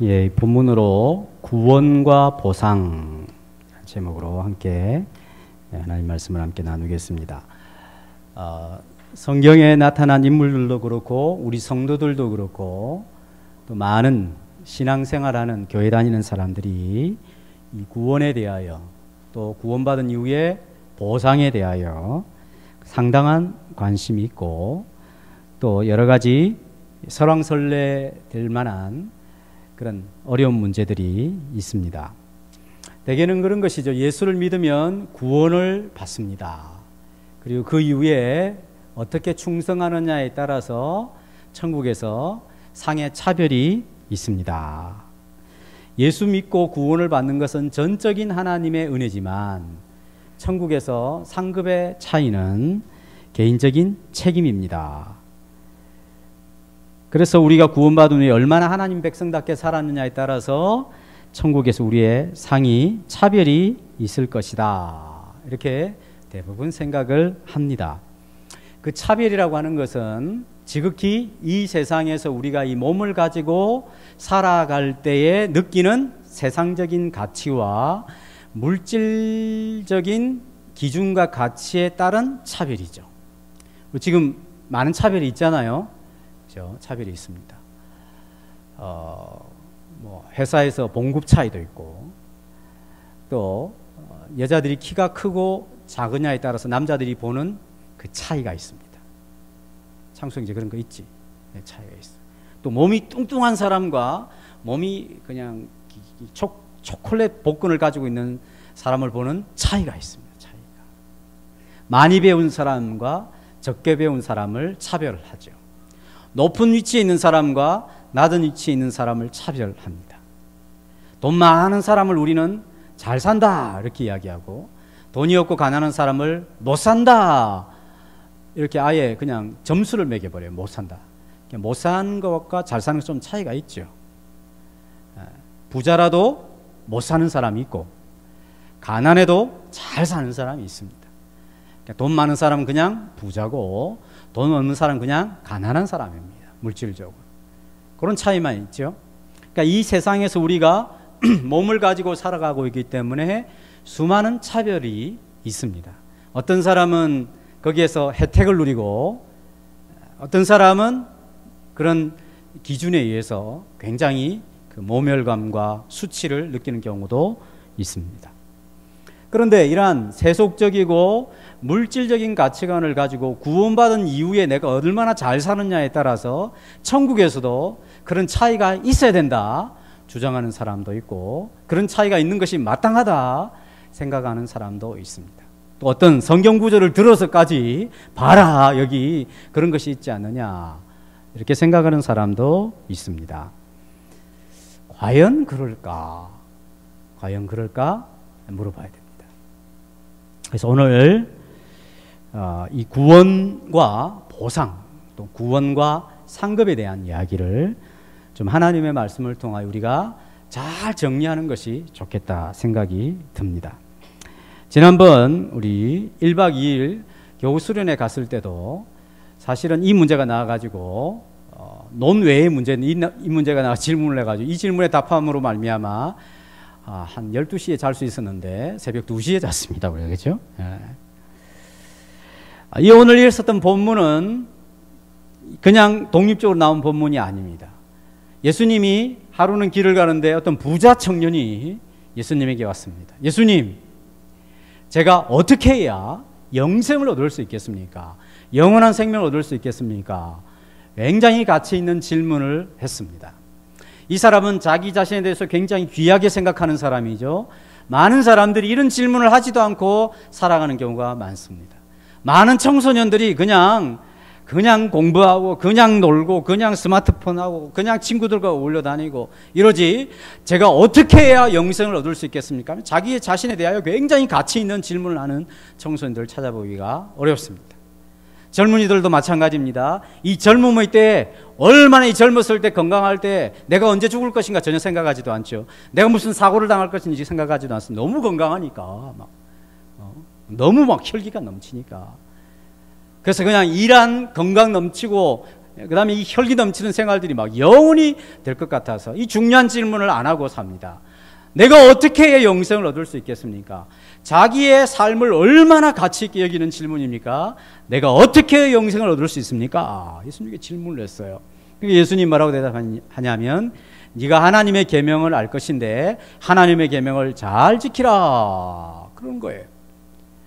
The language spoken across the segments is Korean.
예, 본문으로 구원과 보상 제목으로 함께 하나님 말씀을 함께 나누겠습니다. 성경에 나타난 인물들도 그렇고 우리 성도들도 그렇고 또 많은 신앙생활하는 교회 다니는 사람들이 이 구원에 대하여 또 구원받은 이후에 보상에 대하여 상당한 관심이 있고 또 여러 가지 설왕설래될 만한 그런 어려운 문제들이 있습니다. 대개는 그런 것이죠. 예수를 믿으면 구원을 받습니다. 그리고 그 이후에 어떻게 충성하느냐에 따라서 천국에서 상의 차별이 있습니다. 예수 믿고 구원을 받는 것은 전적인 하나님의 은혜지만 천국에서 상급의 차이는 개인적인 책임입니다. 그래서 우리가 구원받은 후에 얼마나 하나님 백성답게 살았느냐에 따라서 천국에서 우리의 상이 차별이 있을 것이다. 이렇게 대부분 생각을 합니다. 그 차별이라고 하는 것은 지극히 이 세상에서 우리가 이 몸을 가지고 살아갈 때에 느끼는 세상적인 가치와 물질적인 기준과 가치에 따른 차별이죠. 지금 많은 차별이 있잖아요. 그렇죠? 차별이 있습니다. 회사에서 봉급 차이도 있고 또 여자들이 키가 크고 작으냐에 따라서 남자들이 보는 그 차이가 있습니다. 창수 이제 그런 거 있지. 네, 차이가 있어. 또 몸이 뚱뚱한 사람과 몸이 그냥 초콜릿 복근을 가지고 있는 사람을 보는 차이가 있습니다. 차이가. 많이 배운 사람과 적게 배운 사람을 차별하죠. 높은 위치에 있는 사람과 낮은 위치에 있는 사람을 차별합니다. 돈 많은 사람을 우리는 잘 산다 이렇게 이야기하고 돈이 없고 가난한 사람을 못 산다 이렇게 아예 그냥 점수를 매겨버려요. 못 산다. 못 사는 것과 잘 사는 것 좀 차이가 있죠. 부자라도 못 사는 사람이 있고 가난해도 잘 사는 사람이 있습니다. 돈 많은 사람은 그냥 부자고 돈 없는 사람은 그냥 가난한 사람입니다. 물질적으로. 그런 차이만 있죠. 그러니까 이 세상에서 우리가 몸을 가지고 살아가고 있기 때문에 수많은 차별이 있습니다. 어떤 사람은 거기에서 혜택을 누리고 어떤 사람은 그런 기준에 의해서 굉장히 그 모멸감과 수치를 느끼는 경우도 있습니다. 그런데 이러한 세속적이고 물질적인 가치관을 가지고 구원받은 이후에 내가 얼마나 잘 사느냐에 따라서 천국에서도 그런 차이가 있어야 된다 주장하는 사람도 있고 그런 차이가 있는 것이 마땅하다 생각하는 사람도 있습니다. 또 어떤 성경 구절을 들어서까지 봐라 여기 그런 것이 있지 않느냐 이렇게 생각하는 사람도 있습니다. 과연 그럴까? 과연 그럴까? 물어봐야 됩니다. 그래서 오늘 이 구원과 보상 또 구원과 상급에 대한 이야기를 좀 하나님의 말씀을 통하여 우리가 잘 정리하는 것이 좋겠다 생각이 듭니다. 지난번 우리 1박 2일 교우 수련회 갔을 때도 사실은 이 문제가 나와가지고 논외의 문제는 이 문제가 나와 질문을 해가지고 이 질문에 답함으로 말미암아 한 12시에 잘 수 있었는데 새벽 2시에 잤습니다. 그렇죠? 예. 이 오늘 읽었던 본문은 그냥 독립적으로 나온 본문이 아닙니다. 예수님이 하루는 길을 가는데 어떤 부자 청년이 예수님에게 왔습니다. 예수님, 제가 어떻게 해야 영생을 얻을 수 있겠습니까? 영원한 생명을 얻을 수 있겠습니까? 굉장히 가치 있는 질문을 했습니다. 이 사람은 자기 자신에 대해서 굉장히 귀하게 생각하는 사람이죠. 많은 사람들이 이런 질문을 하지도 않고 살아가는 경우가 많습니다. 많은 청소년들이 그냥 공부하고 그냥 놀고 그냥 스마트폰하고 그냥 친구들과 어울려 다니고 이러지 제가 어떻게 해야 영생을 얻을 수 있겠습니까? 자기 자신에 대하여 굉장히 가치 있는 질문을 하는 청소년들을 찾아보기가 어렵습니다. 젊은이들도 마찬가지입니다. 이 젊음의 때 얼마나 이 젊었을 때 건강할 때 내가 언제 죽을 것인가 전혀 생각하지도 않죠. 내가 무슨 사고를 당할 것인지 생각하지도 않습니다. 너무 건강하니까 너무 막 혈기가 넘치니까. 그래서 그냥 일한 건강 넘치고 그 다음에 이 혈기 넘치는 생활들이 막 영원히 될 것 같아서 이 중요한 질문을 안 하고 삽니다. 내가 어떻게 해야 영생을 얻을 수 있겠습니까? 자기의 삶을 얼마나 가치 있게 여기는 질문입니까? 내가 어떻게 해야 영생을 얻을 수 있습니까? 예수님께 질문을 했어요. 예수님 뭐라고 대답하냐면 네가 하나님의 계명을 알 것인데 하나님의 계명을 잘 지키라, 그런 거예요.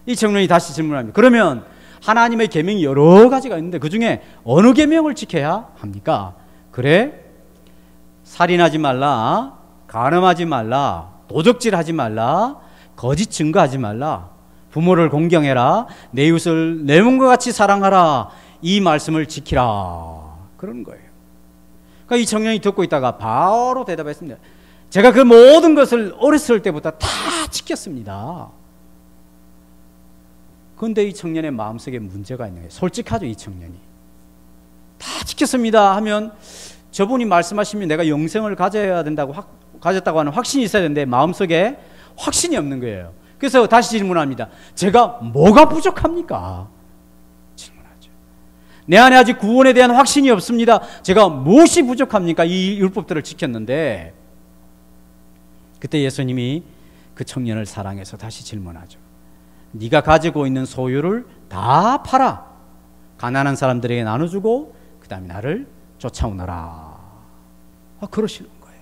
이 청년이 다시 질문합니다. 그러면 하나님의 계명이 여러 가지가 있는데 그 중에 어느 계명을 지켜야 합니까? 그래, 살인하지 말라, 간음하지 말라, 도적질하지 말라, 거짓 증거하지 말라, 부모를 공경해라, 내 이웃을 내 몸과 같이 사랑하라, 이 말씀을 지키라, 그런 거예요. 그러니까 이 청년이 듣고 있다가 바로 대답했습니다. 제가 그 모든 것을 어렸을 때부터 다 지켰습니다. 그런데 이 청년의 마음속에 문제가 있는 거예요. 솔직하죠, 이 청년이. 다 지켰습니다 하면 저분이 말씀하시면 내가 영생을 가져야 된다고 가졌다고 하는 확신이 있어야 되는데 마음속에 확신이 없는 거예요. 그래서 다시 질문합니다. 제가 뭐가 부족합니까? 질문하죠. 내 안에 아직 구원에 대한 확신이 없습니다. 제가 무엇이 부족합니까? 이 율법들을 지켰는데. 그때 예수님이 그 청년을 사랑해서 다시 질문하죠. 네가 가지고 있는 소유를 다 팔아 가난한 사람들에게 나눠주고 그 다음에 나를 쫓아오너라. 그러시는 거예요.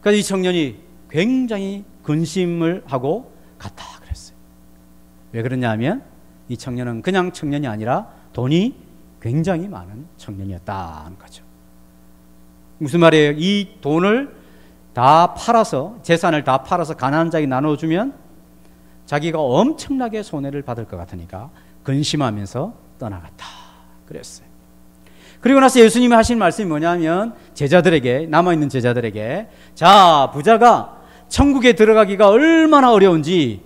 그래서 이 청년이 굉장히 근심을 하고 갔다 그랬어요. 왜 그러냐면 이 청년은 그냥 청년이 아니라 돈이 굉장히 많은 청년이었다는 거죠. 무슨 말이에요? 이 돈을 다 팔아서, 재산을 다 팔아서 가난한 자에게 나눠주면 자기가 엄청나게 손해를 받을 것 같으니까 근심하면서 떠나갔다 그랬어요. 그리고 나서 예수님이 하신 말씀이 뭐냐면 제자들에게, 남아있는 제자들에게, 자, 부자가 천국에 들어가기가 얼마나 어려운지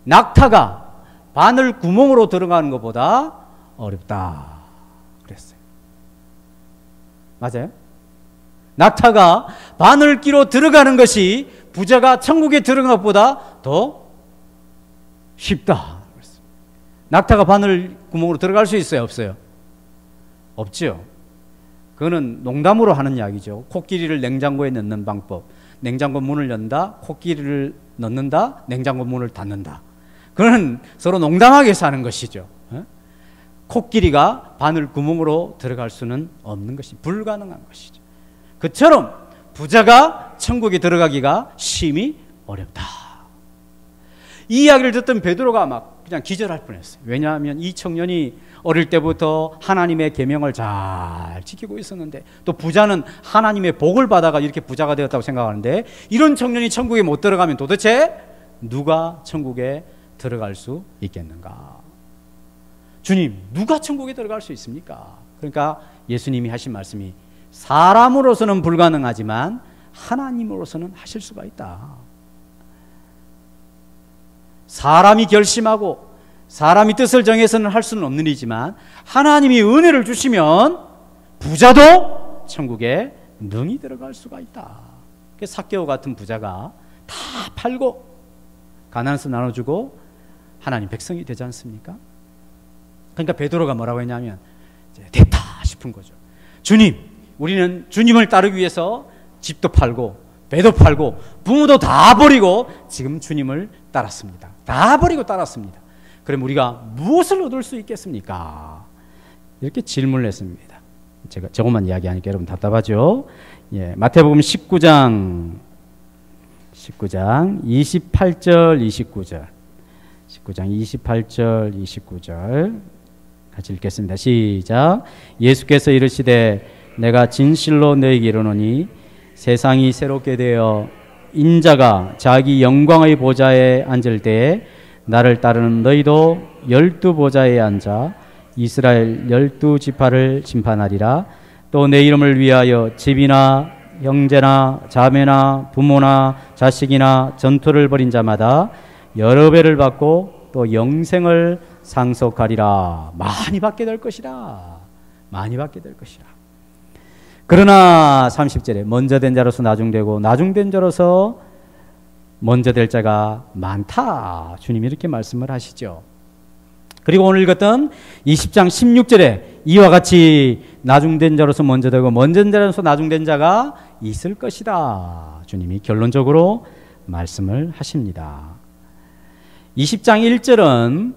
낙타가 바늘 구멍으로 들어가는 것보다 어렵다 그랬어요. 맞아요? 낙타가 바늘기로 들어가는 것이 부자가 천국에 들어가는 것보다 더 쉽다. 낙타가 바늘 구멍으로 들어갈 수 있어요? 없어요? 없죠. 그거는 농담으로 하는 이야기죠. 코끼리를 냉장고에 넣는 방법. 냉장고 문을 연다, 코끼리를 넣는다, 냉장고 문을 닫는다. 그거는 서로 농담하게 사는 것이죠. 코끼리가 바늘 구멍으로 들어갈 수는 없는 것이 불가능한 것이죠. 그처럼 부자가 천국에 들어가기가 심히 어렵다. 이 이야기를 듣던 베드로가 막 그냥 기절할 뻔했어요. 왜냐하면 이 청년이 어릴 때부터 하나님의 계명을 잘 지키고 있었는데, 또 부자는 하나님의 복을 받아가 이렇게 부자가 되었다고 생각하는데, 이런 청년이 천국에 못 들어가면 도대체 누가 천국에 들어갈 수 있겠는가? 주님, 누가 천국에 들어갈 수 있습니까? 그러니까 예수님이 하신 말씀이 사람으로서는 불가능하지만 하나님으로서는 하실 수가 있다. 사람이 결심하고 사람이 뜻을 정해서는 할 수는 없는 일이지만 하나님이 은혜를 주시면 부자도 천국에 능히 들어갈 수가 있다. 삭개오 같은 부자가 다 팔고 가난한 사람 나눠주고 하나님 백성이 되지 않습니까? 그러니까 베드로가 뭐라고 했냐면 됐다 싶은 거죠. 주님, 우리는 주님을 따르기 위해서 집도 팔고 배도 팔고 부모도 다 버리고 지금 주님을 따랐습니다. 다 버리고 따랐습니다. 그럼 우리가 무엇을 얻을 수 있겠습니까? 이렇게 질문을 했습니다. 제가 저것만 이야기하니까 여러분 답답하죠? 예, 마태복음 19장 28절 29절 19장 28절 29절 같이 읽겠습니다. 시작. 예수께서 이르시되 내가 진실로 너희에게 이르노니 세상이 새롭게 되어 인자가 자기 영광의 보좌에 앉을 때에 나를 따르는 너희도 12보좌에 앉아 이스라엘 12지파를 심판하리라. 또 내 이름을 위하여 집이나 형제나 자매나 부모나 자식이나 전투를 벌인 자마다 여러 배를 받고 또 영생을 상속하리라. 많이 받게 될 것이라. 많이 받게 될 것이라. 그러나 30절에 먼저 된 자로서 나중되고 나중된 자로서 먼저 될 자가 많다. 주님이 이렇게 말씀을 하시죠. 그리고 오늘 읽었던 20장 16절에 이와 같이 나중된 자로서 먼저 되고 먼저 된 자로서 나중된 자가 있을 것이다. 주님이 결론적으로 말씀을 하십니다. 20장 1절은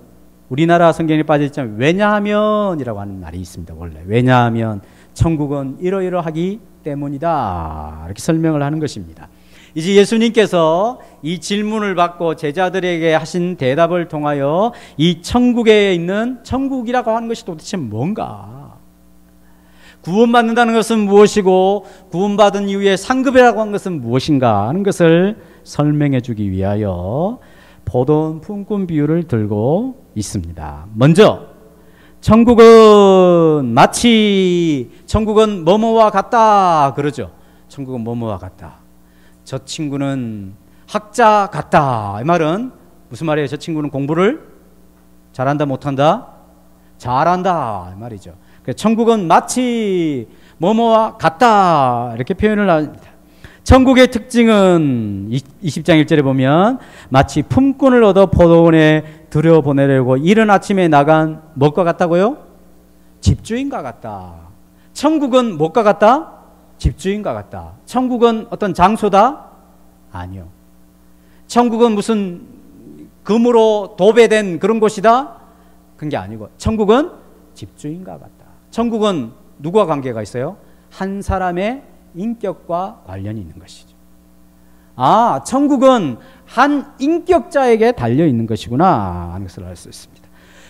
우리나라 성경에 빠져있지만 왜냐하면이라고 하는 말이 있습니다. 원래 왜냐하면 천국은 이러이러하기 때문이다. 이렇게 설명을 하는 것입니다. 이제 예수님께서 이 질문을 받고 제자들에게 하신 대답을 통하여 이 천국에 있는 천국이라고 하는 것이 도대체 뭔가, 구원받는다는 것은 무엇이고 구원받은 이후에 상급이라고 하는 것은 무엇인가 하는 것을 설명해 주기 위하여 포도원 품꾼 비유를 들고 있습니다. 먼저 천국은 마치 천국은 뭐뭐와 같다 그러죠. 천국은 뭐뭐와 같다. 저 친구는 학자 같다. 이 말은 무슨 말이에요? 저 친구는 공부를 잘한다 못한다? 잘한다 이 말이죠. 천국은 마치 뭐뭐와 같다 이렇게 표현을 합니다. 천국의 특징은 20장 1절에 보면 마치 품꾼을 얻어 포도원에 들여보내려고 이른 아침에 나간 무엇과 같다고요? 집주인과 같다. 천국은 무엇과 같다? 집주인과 같다. 천국은 어떤 장소다? 아니요. 천국은 무슨 금으로 도배된 그런 곳이다? 그런 게 아니고 천국은 집주인과 같다. 천국은 누구와 관계가 있어요? 한 사람의 인격과 관련이 있는 것이죠. 아, 천국은 한 인격자에게 달려 있는 것이구나 하는 것을 알 수 있습니다.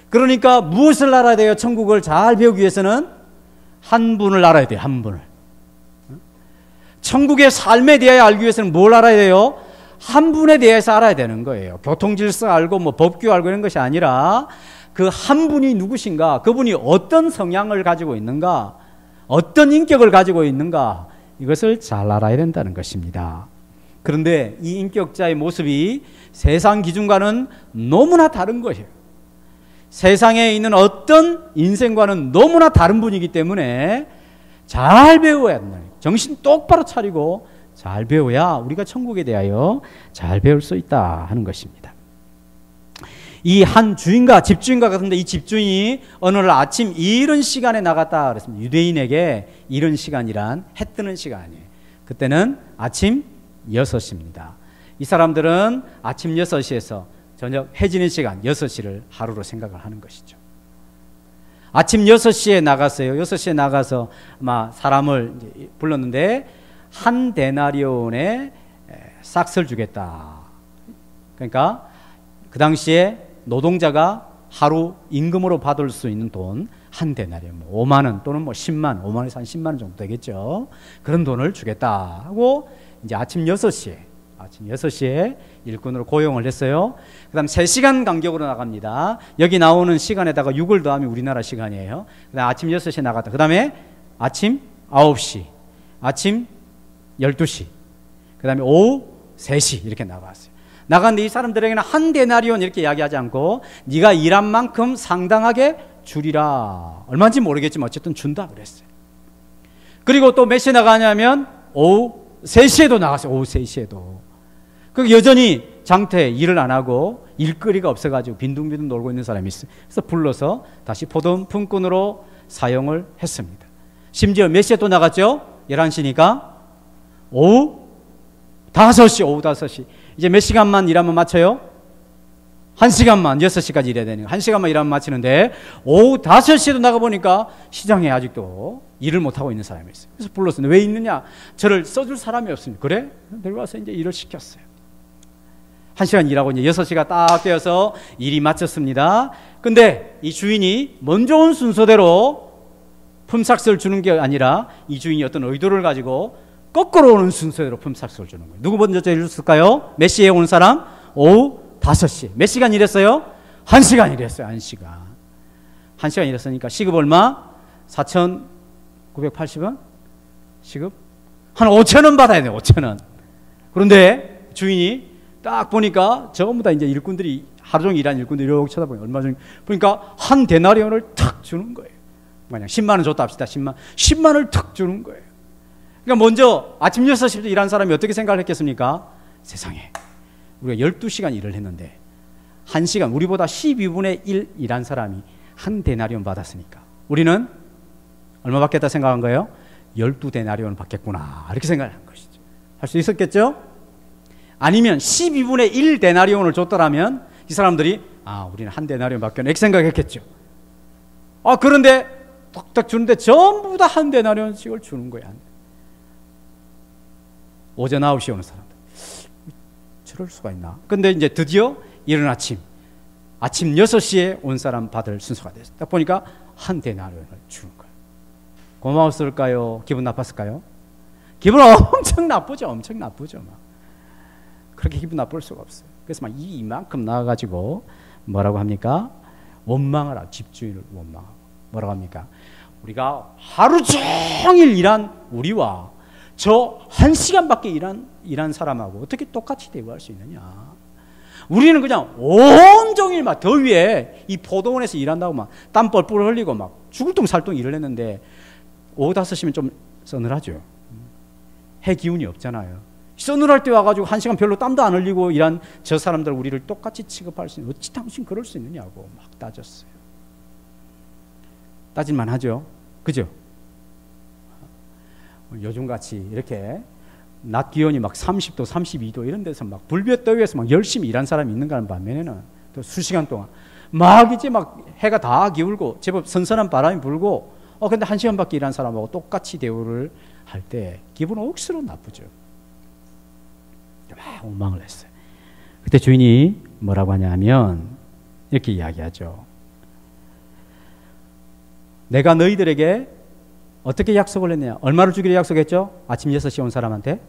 그러니까 무엇을 알아야 돼요? 천국을 잘 배우기 위해서는 한 분을 알아야 돼요. 한 분을. 천국의 삶에 대하여 알기 위해서는 뭘 알아야 돼요? 한 분에 대해서 알아야 되는 거예요. 교통질서 알고 뭐 법규 알고 이런 것이 아니라 그 한 분이 누구신가, 그분이 어떤 성향을 가지고 있는가, 어떤 인격을 가지고 있는가, 이것을 잘 알아야 된다는 것입니다. 그런데 이 인격자의 모습이 세상 기준과는 너무나 다른 것이에요. 세상에 있는 어떤 인생과는 너무나 다른 분이기 때문에 잘 배워야 된다. 정신 똑바로 차리고 잘 배워야 우리가 천국에 대하여 잘 배울 수 있다 하는 것입니다. 이 한 주인과 집주인과 같은데 이 집주인이 어느 날 아침 이른 시간에 나갔다 그랬습니다. 유대인에게 이른 시간이란 해 뜨는 시간이에요. 그때는 아침 6시입니다. 이 사람들은 아침 6시에서 저녁 해 지는 시간 6시를 하루로 생각을 하는 것이죠. 아침 6시에 나갔어요. 6시에 나가서 아마 사람을 불렀는데 한 데나리온의 싹을 주겠다. 그러니까 그 당시에 노동자가 하루 임금으로 받을 수 있는 돈 한 데나리온, 5만 원 또는 10만 원, 5만 원에서 한 10만 원 정도 되겠죠. 그런 돈을 주겠다 하고 이제 아침 6시에 일꾼으로 고용을 했어요. 그 다음 3시간 간격으로 나갑니다. 여기 나오는 시간에다가 6을 더하면 우리나라 시간이에요. 그 다음 아침 6시에 나갔다. 그 다음에 아침 9시, 아침 12시, 그 다음에 오후 3시 이렇게 나갔어요. 나갔는데 이 사람들에게는 한 데나리온 이렇게 이야기하지 않고 네가 일한 만큼 상당하게 주리라. 얼마인지 모르겠지만 어쨌든 준다 그랬어요. 그리고 또 몇 시에 나가냐면 오후 3시에도 나갔어요. 오후 3시에도. 그 여전히 장태 일을 안 하고 일거리가 없어가지고 빈둥빈둥 놀고 있는 사람이 있어요. 그래서 불러서 다시 포도원 품꾼으로 사용을 했습니다. 심지어 몇 시에 또 나갔죠? 11시니까 오후 5시, 오후 5시. 이제 몇 시간만 일하면 마쳐요? 1시간만, 6시까지 일해야 되니까 1시간만 일하면 마치는데 오후 5시에도 나가보니까 시장에 아직도 일을 못하고 있는 사람이 있어요. 그래서 불렀어요. 왜 있느냐? 저를 써줄 사람이 없습니다. 그래? 데려와서 이제 일을 시켰어요. 1시간 일하고 이제 6시가 딱 되어서 일이 마쳤습니다. 근데 이 주인이 먼저 온 순서대로 품삯을 주는 게 아니라 이 주인이 어떤 의도를 가지고 거꾸로 오는 순서대로 품삯을 주는 거예요. 누구 먼저 일했을까요? 몇 시에 온 사람? 오후 5시. 몇 시간 일했어요? 1시간 일했어요. 1시간. 1시간 일했으니까 시급 얼마? 4,980원? 시급? 한 5,000원 받아야 돼요. 5,000원. 그런데 주인이 딱 보니까 전부 다 이제 일꾼들이 하루 종일 일하는 일꾼들이 이렇게 쳐다보니 얼마 전에 보니까 한 데나리온을 탁 주는 거예요. 만약 10만 원 줬다 합시다. 10만 원을 탁 주는 거예요. 그러니까 먼저 아침 6시부터 일한 사람이 어떻게 생각을 했겠습니까? 세상에 우리가 12시간 일을 했는데 1시간, 우리보다 12분의 1 일한 사람이 한 데나리온 받았으니까 우리는 얼마 받겠다 생각한 거예요? 12데나리온을 받겠구나, 이렇게 생각을 한 것이죠. 할 수 있었겠죠? 아니면 12분의 1 데나리온을 줬더라면 이 사람들이 우리는 한 데나리온 받겠네, 이렇게 생각했겠죠. 그런데 탁탁 주는데 전부 다 한 데나리온씩을 주는 거야. 오전 9시에 오는 사람들, 저럴 수가 있나? 근데 이제 드디어 이른 아침 6시에 온 사람 받을 순서가 됐어요. 딱 보니까 한 데나리온을 주는 거예요. 고마웠을까요? 기분 나빴을까요? 기분 엄청 나쁘죠. 엄청 나쁘죠. 막. 그렇게 기분 나쁠 수가 없어요. 그래서 막 이만큼 나와가지고 뭐라고 합니까? 원망을 하고, 집주인을 원망하고. 뭐라고 합니까? 우리가 하루 종일 일한 우리와 저 1시간밖에 일한 사람하고 어떻게 똑같이 대우할 수 있느냐? 우리는 그냥 온종일 막 더위에 이 포도원에서 일한다고 막 땀 뻘뻘 흘리고 막 죽을 둥 살둥 일을 했는데 오후 5시면 좀 서늘하죠. 해 기운이 없잖아요. 서늘할 때 와가지고 1시간 별로 땀도 안 흘리고 일한 저 사람들 우리를 똑같이 취급할 수 있는, 어찌 당신 그럴 수 있느냐고 막 따졌어요. 따질만 하죠. 그죠? 요즘같이 이렇게 낮 기온이 막 30도, 32도 이런 데서 막 불볕 더위에서 막 열심히 일한 사람이 있는가 하는 반면에는 또 수시간 동안 막 이제 막 해가 다 기울고 제법 선선한 바람이 불고 근데 1시간밖에 일한 사람하고 똑같이 대우를 할 때 기분은 억수로 나쁘죠. 막 원망을 했어요. 그때 주인이 뭐라고 하냐면 이렇게 이야기하죠. 내가 너희들에게 어떻게 약속을 했느냐? 얼마를 주기로 약속했죠? 아침 6시에 온 사람한테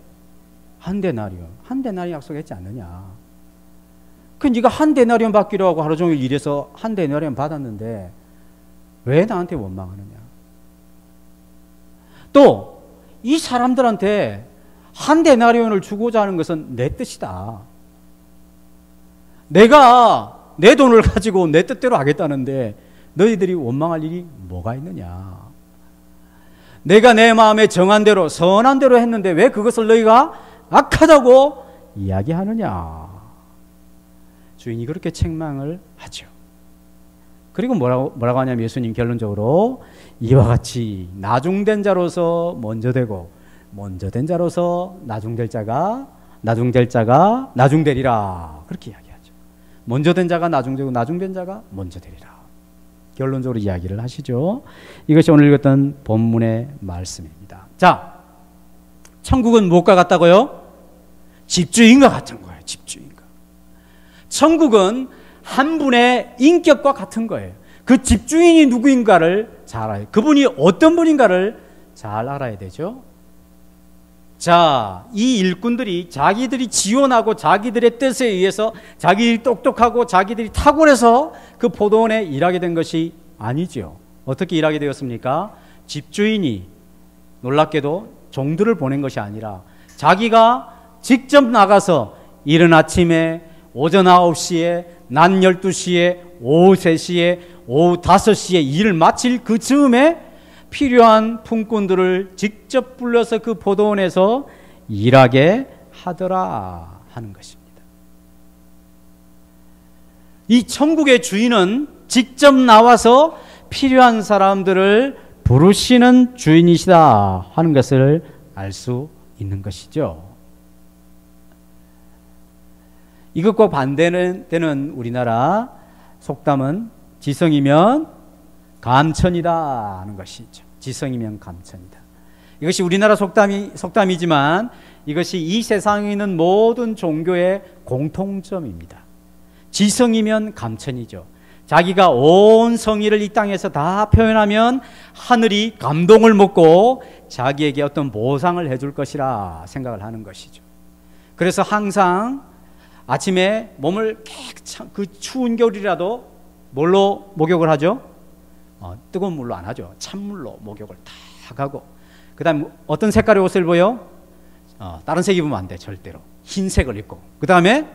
한 데나리온. 한 데나리온 약속했지 않느냐? 그 네가 한 데나리온 받기로 하고 하루 종일 일해서 한 데나리온 받았는데 왜 나한테 원망하느냐? 또 이 사람들한테 한 데나리온을 주고자 하는 것은 내 뜻이다. 내가 내 돈을 가지고 내 뜻대로 하겠다는데 너희들이 원망할 일이 뭐가 있느냐? 내가 내 마음에 정한 대로 선한 대로 했는데 왜 그것을 너희가 악하다고 이야기하느냐? 주인이 그렇게 책망을 하죠. 그리고 뭐라고 하냐면 예수님 결론적으로 이와 같이 나중된 자로서 먼저 되고 먼저 된 자로서 나중될 자가 나중되리라, 그렇게 이야기하죠. 먼저 된 자가 나중되고 나중된 자가 먼저 되리라, 결론적으로 이야기를 하시죠. 이것이 오늘 읽었던 본문의 말씀입니다. 자, 천국은 무엇과 같다고요? 집주인과 같은 거예요. 집주인과. 천국은 한 분의 인격과 같은 거예요. 그 집주인이 누구인가를 잘 알아요. 그분이 어떤 분인가를 잘 알아야 되죠. 자, 이 일꾼들이 자기들이 지원하고 자기들의 뜻에 의해서 자기들이 똑똑하고 자기들이 탁월해서 그 포도원에 일하게 된 것이 아니죠. 어떻게 일하게 되었습니까? 집주인이 놀랍게도 종들을 보낸 것이 아니라 자기가 직접 나가서 이른 아침에 오전 9시에 낮 12시에 오후 3시에 오후 5시에 일을 마칠 그 즈음에 필요한 품꾼들을 직접 불러서 그 포도원에서 일하게 하더라 하는 것입니다. 이 천국의 주인은 직접 나와서 필요한 사람들을 부르시는 주인이시다 하는 것을 알 수 있는 것이죠. 이것과 반대되는 우리나라 속담은 지성이면 감천이다 하는 것이죠. 지성이면 감천이다. 이것이 우리나라 속담이지만 이것이 이 세상에 있는 모든 종교의 공통점입니다. 지성이면 감천이죠. 자기가 온 성의를 이 땅에서 다 표현하면 하늘이 감동을 먹고 자기에게 어떤 보상을 해줄 것이라 생각을 하는 것이죠. 그래서 항상 아침에 몸을 그 추운 겨울이라도 뭘로 목욕을 하죠? 뜨거운 물로 안 하죠. 찬물로 목욕을 탁 하고, 그 다음에 어떤 색깔의 옷을 입어요? 다른 색 입으면 안 돼, 절대로. 흰색을 입고, 그 다음에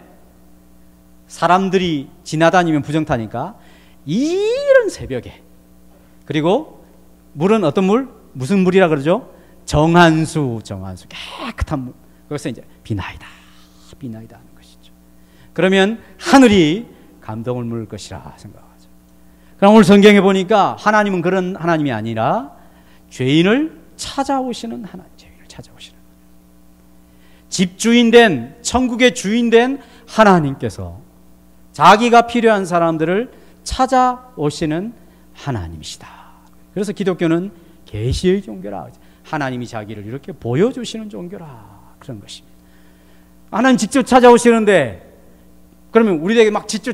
사람들이 지나다니면 부정타니까 이른 새벽에, 그리고 물은 어떤 물? 무슨 물이라 그러죠? 정한수 깨끗한 물. 그래서 이제 비나이다 하는 것이죠. 그러면 하늘이 감동을 물을 것이라 생각하죠. 그럼 오늘 성경에 보니까 하나님은 그런 하나님이 아니라 죄인을 찾아오시는 하나님, 죄인을 찾아오시는 집주인된, 천국의 주인된 하나님께서 자기가 필요한 사람들을 찾아오시는 하나님이시다. 그래서 기독교는 계시의 종교라, 하나님이 자기를 이렇게 보여주시는 종교라, 그런 것입니다. 하나님 직접 찾아오시는데, 그러면 우리에게 막 직접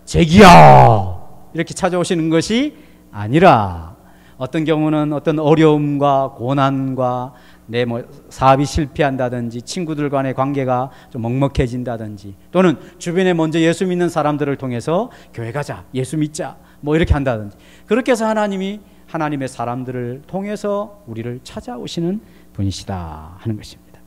제기야 이렇게 찾아오시는 것이 아니라, 어떤 경우는 어떤 어려움과 고난과 내 사업이 실패한다든지 친구들 간의 관계가 좀 먹먹해진다든지, 또는 주변에 먼저 예수 믿는 사람들을 통해서 교회 가자, 예수 믿자, 이렇게 한다든지, 그렇게 해서 하나님이 하나님의 사람들을 통해서 우리를 찾아오시는 분이시다 하는 것입니다.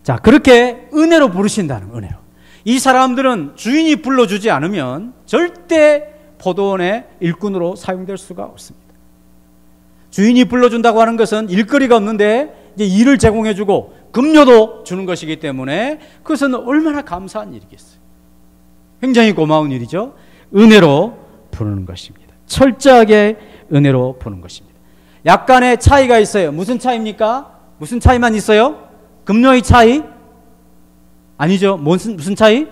자, 그렇게 은혜로 부르신다는, 은혜로. 이 사람들은 주인이 불러주지 않으면 절대 포도원의 일꾼으로 사용될 수가 없습니다. 주인이 불러준다고 하는 것은 일거리가 없는데 이제 일을 제공해주고 급료도 주는 것이기 때문에 그것은 얼마나 감사한 일이겠어요. 굉장히 고마운 일이죠. 은혜로 부르는 것입니다. 철저하게 은혜로 부르는 것입니다. 약간의 차이가 있어요. 무슨 차이입니까? 무슨 차이만 있어요? 급료의 차이? 아니죠. 무슨 차이?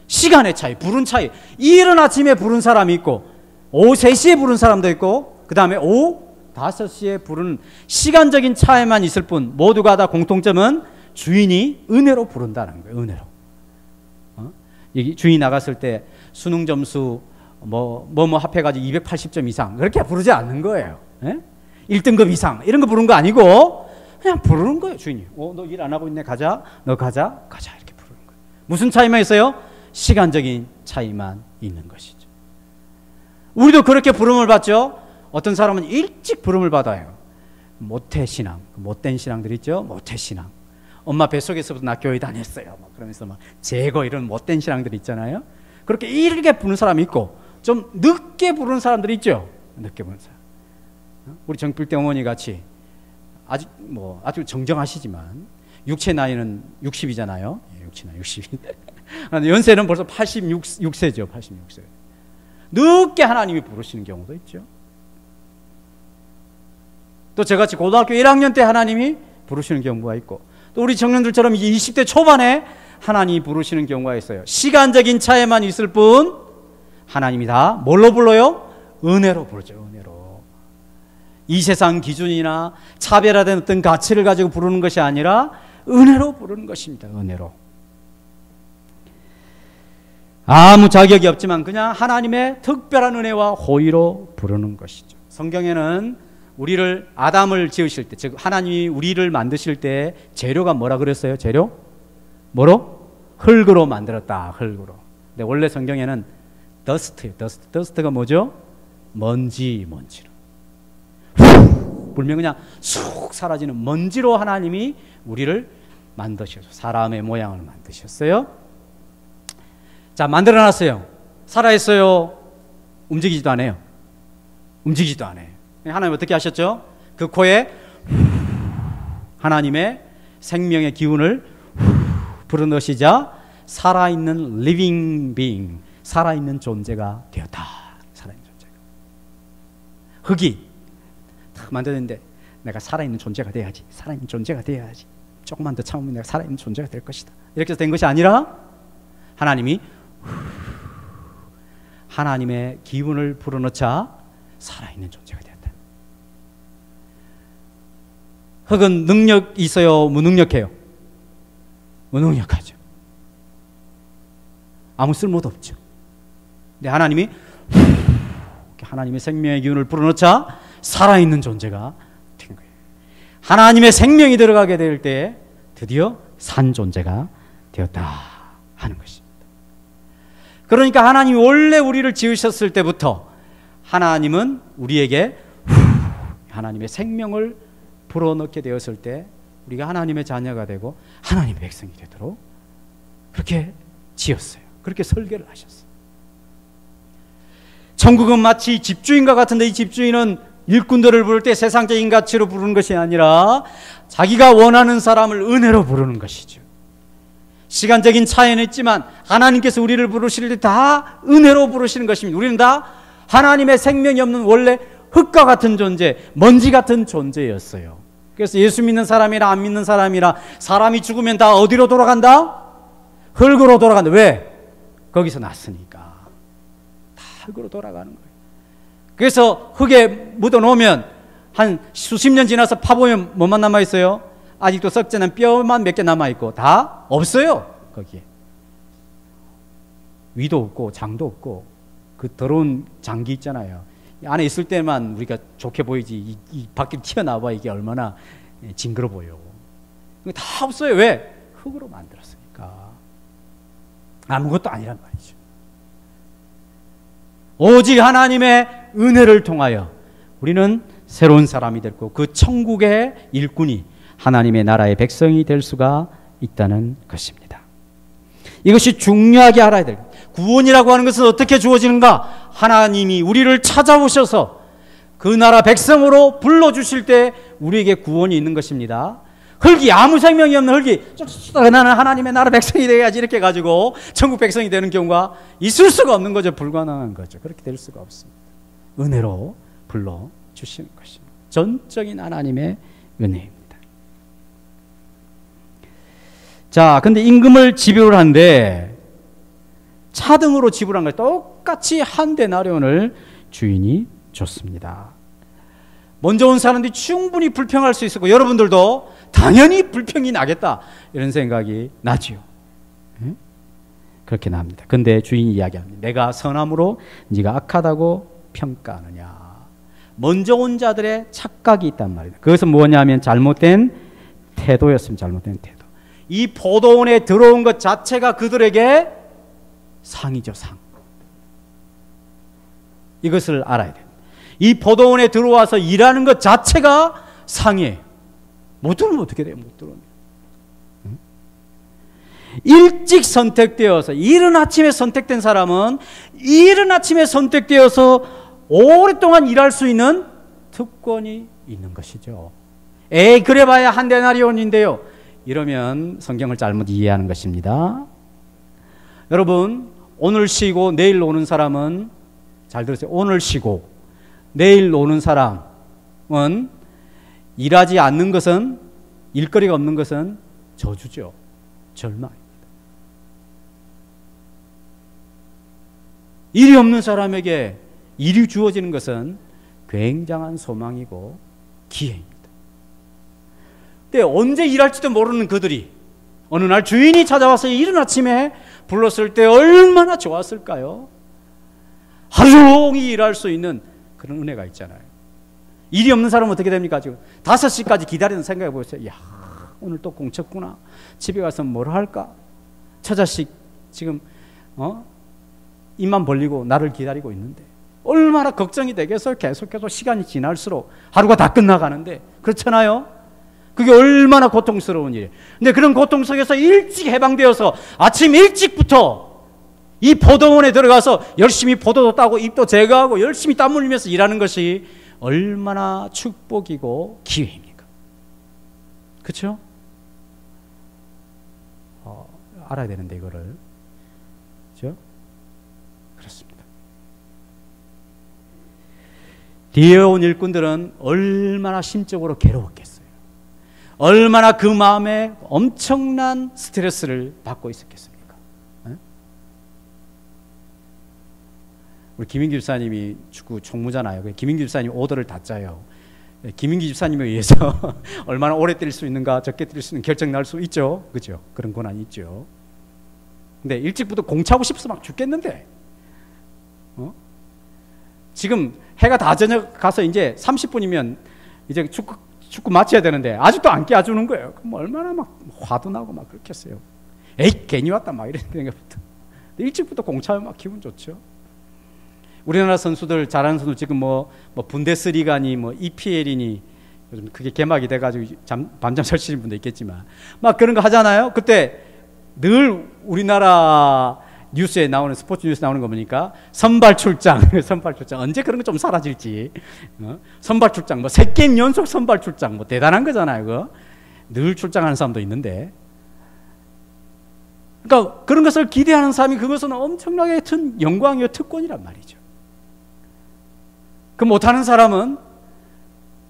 시간의 차이, 부른 차이. 이른 아침에 부른 사람이 있고 오후 3시에 부른 사람도 있고 그 다음에 오후 5시에 부르는 시간적인 차이만 있을 뿐, 모두가 다 공통점은 주인이 은혜로 부른다는 거예요. 은혜로. 주인이 나갔을 때 수능 점수 합해가지고 280점 이상 그렇게 부르지 않는 거예요. 1등급 이상 이런 거 부르는 거 아니고 그냥 부르는 거예요. 주인이 너 일 안 하고 있네, 가자, 너 가자 이렇게 부르는 거예요. 무슨 차이만 있어요? 시간적인 차이만 있는 것이죠. 우리도 그렇게 부름을 받죠. 어떤 사람은 일찍 부름을 받아요. 모태신앙, 못된 신앙들 있죠. 모태신앙. 엄마 뱃속에서부터 나 교회 다녔어요, 그러면서 제거 이런 못된 신앙들 있잖아요. 그렇게 일찍 부르는 사람이 있고 좀 늦게 부르는 사람들이 있죠. 늦게 부르는 사람. 우리 정필대 어머니 같이 아주 정정하시지만 육체 나이는 60이잖아요. 육체 나이 60인데 연세는 벌써 86세죠. 86세. 늦게 하나님이 부르시는 경우도 있죠. 또 저같이 고등학교 1학년 때 하나님이 부르시는 경우가 있고, 또 우리 청년들처럼 20대 초반에 하나님이 부르시는 경우가 있어요. 시간적인 차이만 있을 뿐 하나님이 다 뭘로 불러요? 은혜로 부르죠. 은혜로. 이 세상 기준이나 차별화된 어떤 가치를 가지고 부르는 것이 아니라 은혜로 부르는 것입니다. 은혜로. 아무 자격이 없지만 그냥 하나님의 특별한 은혜와 호의로 부르는 것이죠. 성경에는 우리를, 아담을 지으실 때, 즉 하나님이 우리를 만드실 때 재료가 뭐라 그랬어요? 재료? 뭐로? 흙으로 만들었다. 흙으로. 근데 원래 성경에는 더스트예요. 더스트가 뭐죠? 먼지로. 불면 그냥 쑥 사라지는 먼지로 하나님이 우리를 만드셔서 사람의 모양을 만드셨어요. 자, 만들어놨어요. 살아있어요. 움직이지도 않아요. 움직이지도 않아요. 하나님 어떻게 하셨죠? 그 코에 하나님의 생명의 기운을 불어넣으시자 살아있는 living being, 살아있는 존재가 되었다. 살아있는 존재가. 흙이 딱 만드는데 내가 살아있는 존재가 돼야지. 살아있는 존재가 돼야지. 조금만 더 참으면 내가 살아있는 존재가 될 것이다. 이렇게 된 것이 아니라 하나님이 하나님의 기운을 불어넣자 살아있는 존재가 되었다. 흙은 능력이 있어요? 무능력해요? 무능력하죠. 아무 쓸모도 없죠. 근데 하나님이 하나님의 생명의 기운을 불어넣자 살아있는 존재가 된 거예요. 하나님의 생명이 들어가게 될 때 드디어 산 존재가 되었다 하는 것입니다. 그러니까 하나님이 원래 우리를 지으셨을 때부터 하나님은 우리에게 하나님의 생명을 불어넣게 되었을 때 우리가 하나님의 자녀가 되고 하나님의 백성이 되도록 그렇게 지었어요. 그렇게 설계를 하셨어요. 천국은 마치 집주인과 같은데 이 집주인은 일꾼들을 부를 때 세상적인 가치로 부르는 것이 아니라 자기가 원하는 사람을 은혜로 부르는 것이죠. 시간적인 차이는 있지만 하나님께서 우리를 부르실 때 다 은혜로 부르시는 것입니다. 우리는 다 하나님의 생명이 없는 원래 흙과 같은 존재, 먼지 같은 존재였어요. 그래서 예수 믿는 사람이라 안 믿는 사람이라 사람이 죽으면 다 어디로 돌아간다? 흙으로 돌아간다. 왜? 거기서 났으니까. 다 흙으로 돌아가는 거예요. 그래서 흙에 묻어 놓으면 한 수십 년 지나서 파보면 뭐만 남아있어요? 아직도 썩지 않은 뼈만 몇 개 남아있고 다 없어요. 거기에 위도 없고 장도 없고 그 더러운 장기 있잖아요. 안에 있을 때만 우리가 좋게 보이지 이 밖에 튀어나와 이게 얼마나 징그러 보여. 다 없어요. 왜? 흙으로 만들었으니까. 아무것도 아니란 말이죠. 오직 하나님의 은혜를 통하여 우리는 새로운 사람이 됐고 그 천국의 일꾼이 하나님의 나라의 백성이 될 수가 있다는 것입니다. 이것이 중요하게 알아야 될 것입니다. 구원이라고 하는 것은 어떻게 주어지는가? 하나님이 우리를 찾아오셔서 그 나라 백성으로 불러주실 때 우리에게 구원이 있는 것입니다. 흙이 아무 생명이 없는 흙이 나는 하나님의 나라 백성이 돼야지 이렇게 가지고 천국 백성이 되는 경우가 있을 수가 없는 거죠. 불가능한 거죠. 그렇게 될 수가 없습니다. 은혜로 불러주시는 것입니다. 전적인 하나님의 은혜입니다. 자, 근데 임금을 지불을 하는데 차등으로 지불한 걸 똑같이 한 데나리온을 주인이 줬습니다. 먼저 온 사람들이 충분히 불평할 수 있었고 여러분들도 당연히 불평이 나겠다 이런 생각이 나지요. 그렇게 납니다. 근데 주인이 이야기합니다. 내가 선함으로 네가 악하다고 평가하느냐. 먼저 온 자들의 착각이 있단 말입니다. 그것은 뭐냐면 잘못된 태도였습니다. 잘못된 태도. 이 포도원에 들어온 것 자체가 그들에게 상이죠. 상. 이것을 알아야 됩니다. 이 포도원에 들어와서 일하는 것 자체가 상이에요. 못 들어오면 어떻게 돼요? 못 들어오면. 일찍 선택되어서 이른 아침에 선택된 사람은 이른 아침에 선택되어서 오랫동안 일할 수 있는 특권이 있는 것이죠. 에이 그래봐야 한 데나리온인데요. 이러면 성경을 잘못 이해하는 것입니다. 여러분 오늘 쉬고 내일 오는 사람은 잘 들으세요. 오늘 쉬고 내일 오는 사람은 일하지 않는 것은 일거리가 없는 것은 저주죠. 절망입니다. 일이 없는 사람에게 일이 주어지는 것은 굉장한 소망이고 기회입니다. 근데 언제 일할지도 모르는 그들이 어느 날 주인이 찾아와서 이른 아침에 불렀을 때 얼마나 좋았을까요? 하루 종일 일할 수 있는 그런 은혜가 있잖아요. 일이 없는 사람은 어떻게 됩니까? 지금 5시까지 기다리는 생각해 보세요. 야, 오늘 또 공쳤구나. 집에 가서 뭘 할까? 처자식 지금 입만 벌리고 나를 기다리고 있는데 얼마나 걱정이 되겠어요. 계속해서 시간이 지날수록 하루가 다 끝나가는데 그렇잖아요. 그게 얼마나 고통스러운 일이에요. 근데 그런 고통 속에서 일찍 해방되어서 아침 일찍부터 이 포도원에 들어가서 열심히 포도도 따고 잎도 제거하고 열심히 땀 흘리면서 일하는 것이 얼마나 축복이고 기회입니까? 그렇죠? 알아야 되는데 이거를. 그렇죠? 그렇습니다. 뒤에 온 일꾼들은 얼마나 심적으로 괴로웠겠어요. 얼마나 그 마음에 엄청난 스트레스를 받고 있었겠습니까? 네? 우리 김인규 집사님이 축구 총무잖아요. 김인규 집사님 오더를 다 짜요. 김인규 집사님에 의해서 얼마나 오래 뛸 수 있는가 적게 뛸 수 있는 결정 날 수 있죠. 그죠? 그런 권한이 있죠. 근데 일찍부터 공 차고 싶어서 막 죽겠는데 지금 해가 다 저녁 가서 이제 30분이면 이제 축구 마쳐야 되는데 아직도 안 깨워주는 거예요. 그럼 얼마나 막 화도 나고 막 그렇겠어요. 에이 괜히 왔다 막 이런 생각부터. 일찍부터 공 차면 막 기분 좋죠. 우리나라 선수들 잘하는 선수 지금 뭐 분데스리가니 뭐 EPL이니 요즘 그게 개막이 돼가지고 밤잠 설치는 분도 있겠지만 막 그런 거 하잖아요. 그때 늘 우리나라 뉴스에 나오는 스포츠 뉴스 나오는 거 보니까 선발 출장 언제 그런 거 좀 사라질지 선발 출장 뭐 3게임 연속 선발 출장 뭐 대단한 거잖아요. 그거 늘 출장하는 사람도 있는데 그러니까 그런 것을 기대하는 사람이 그것은 엄청나게 영광이요 특권이란 말이죠. 그 못하는 사람은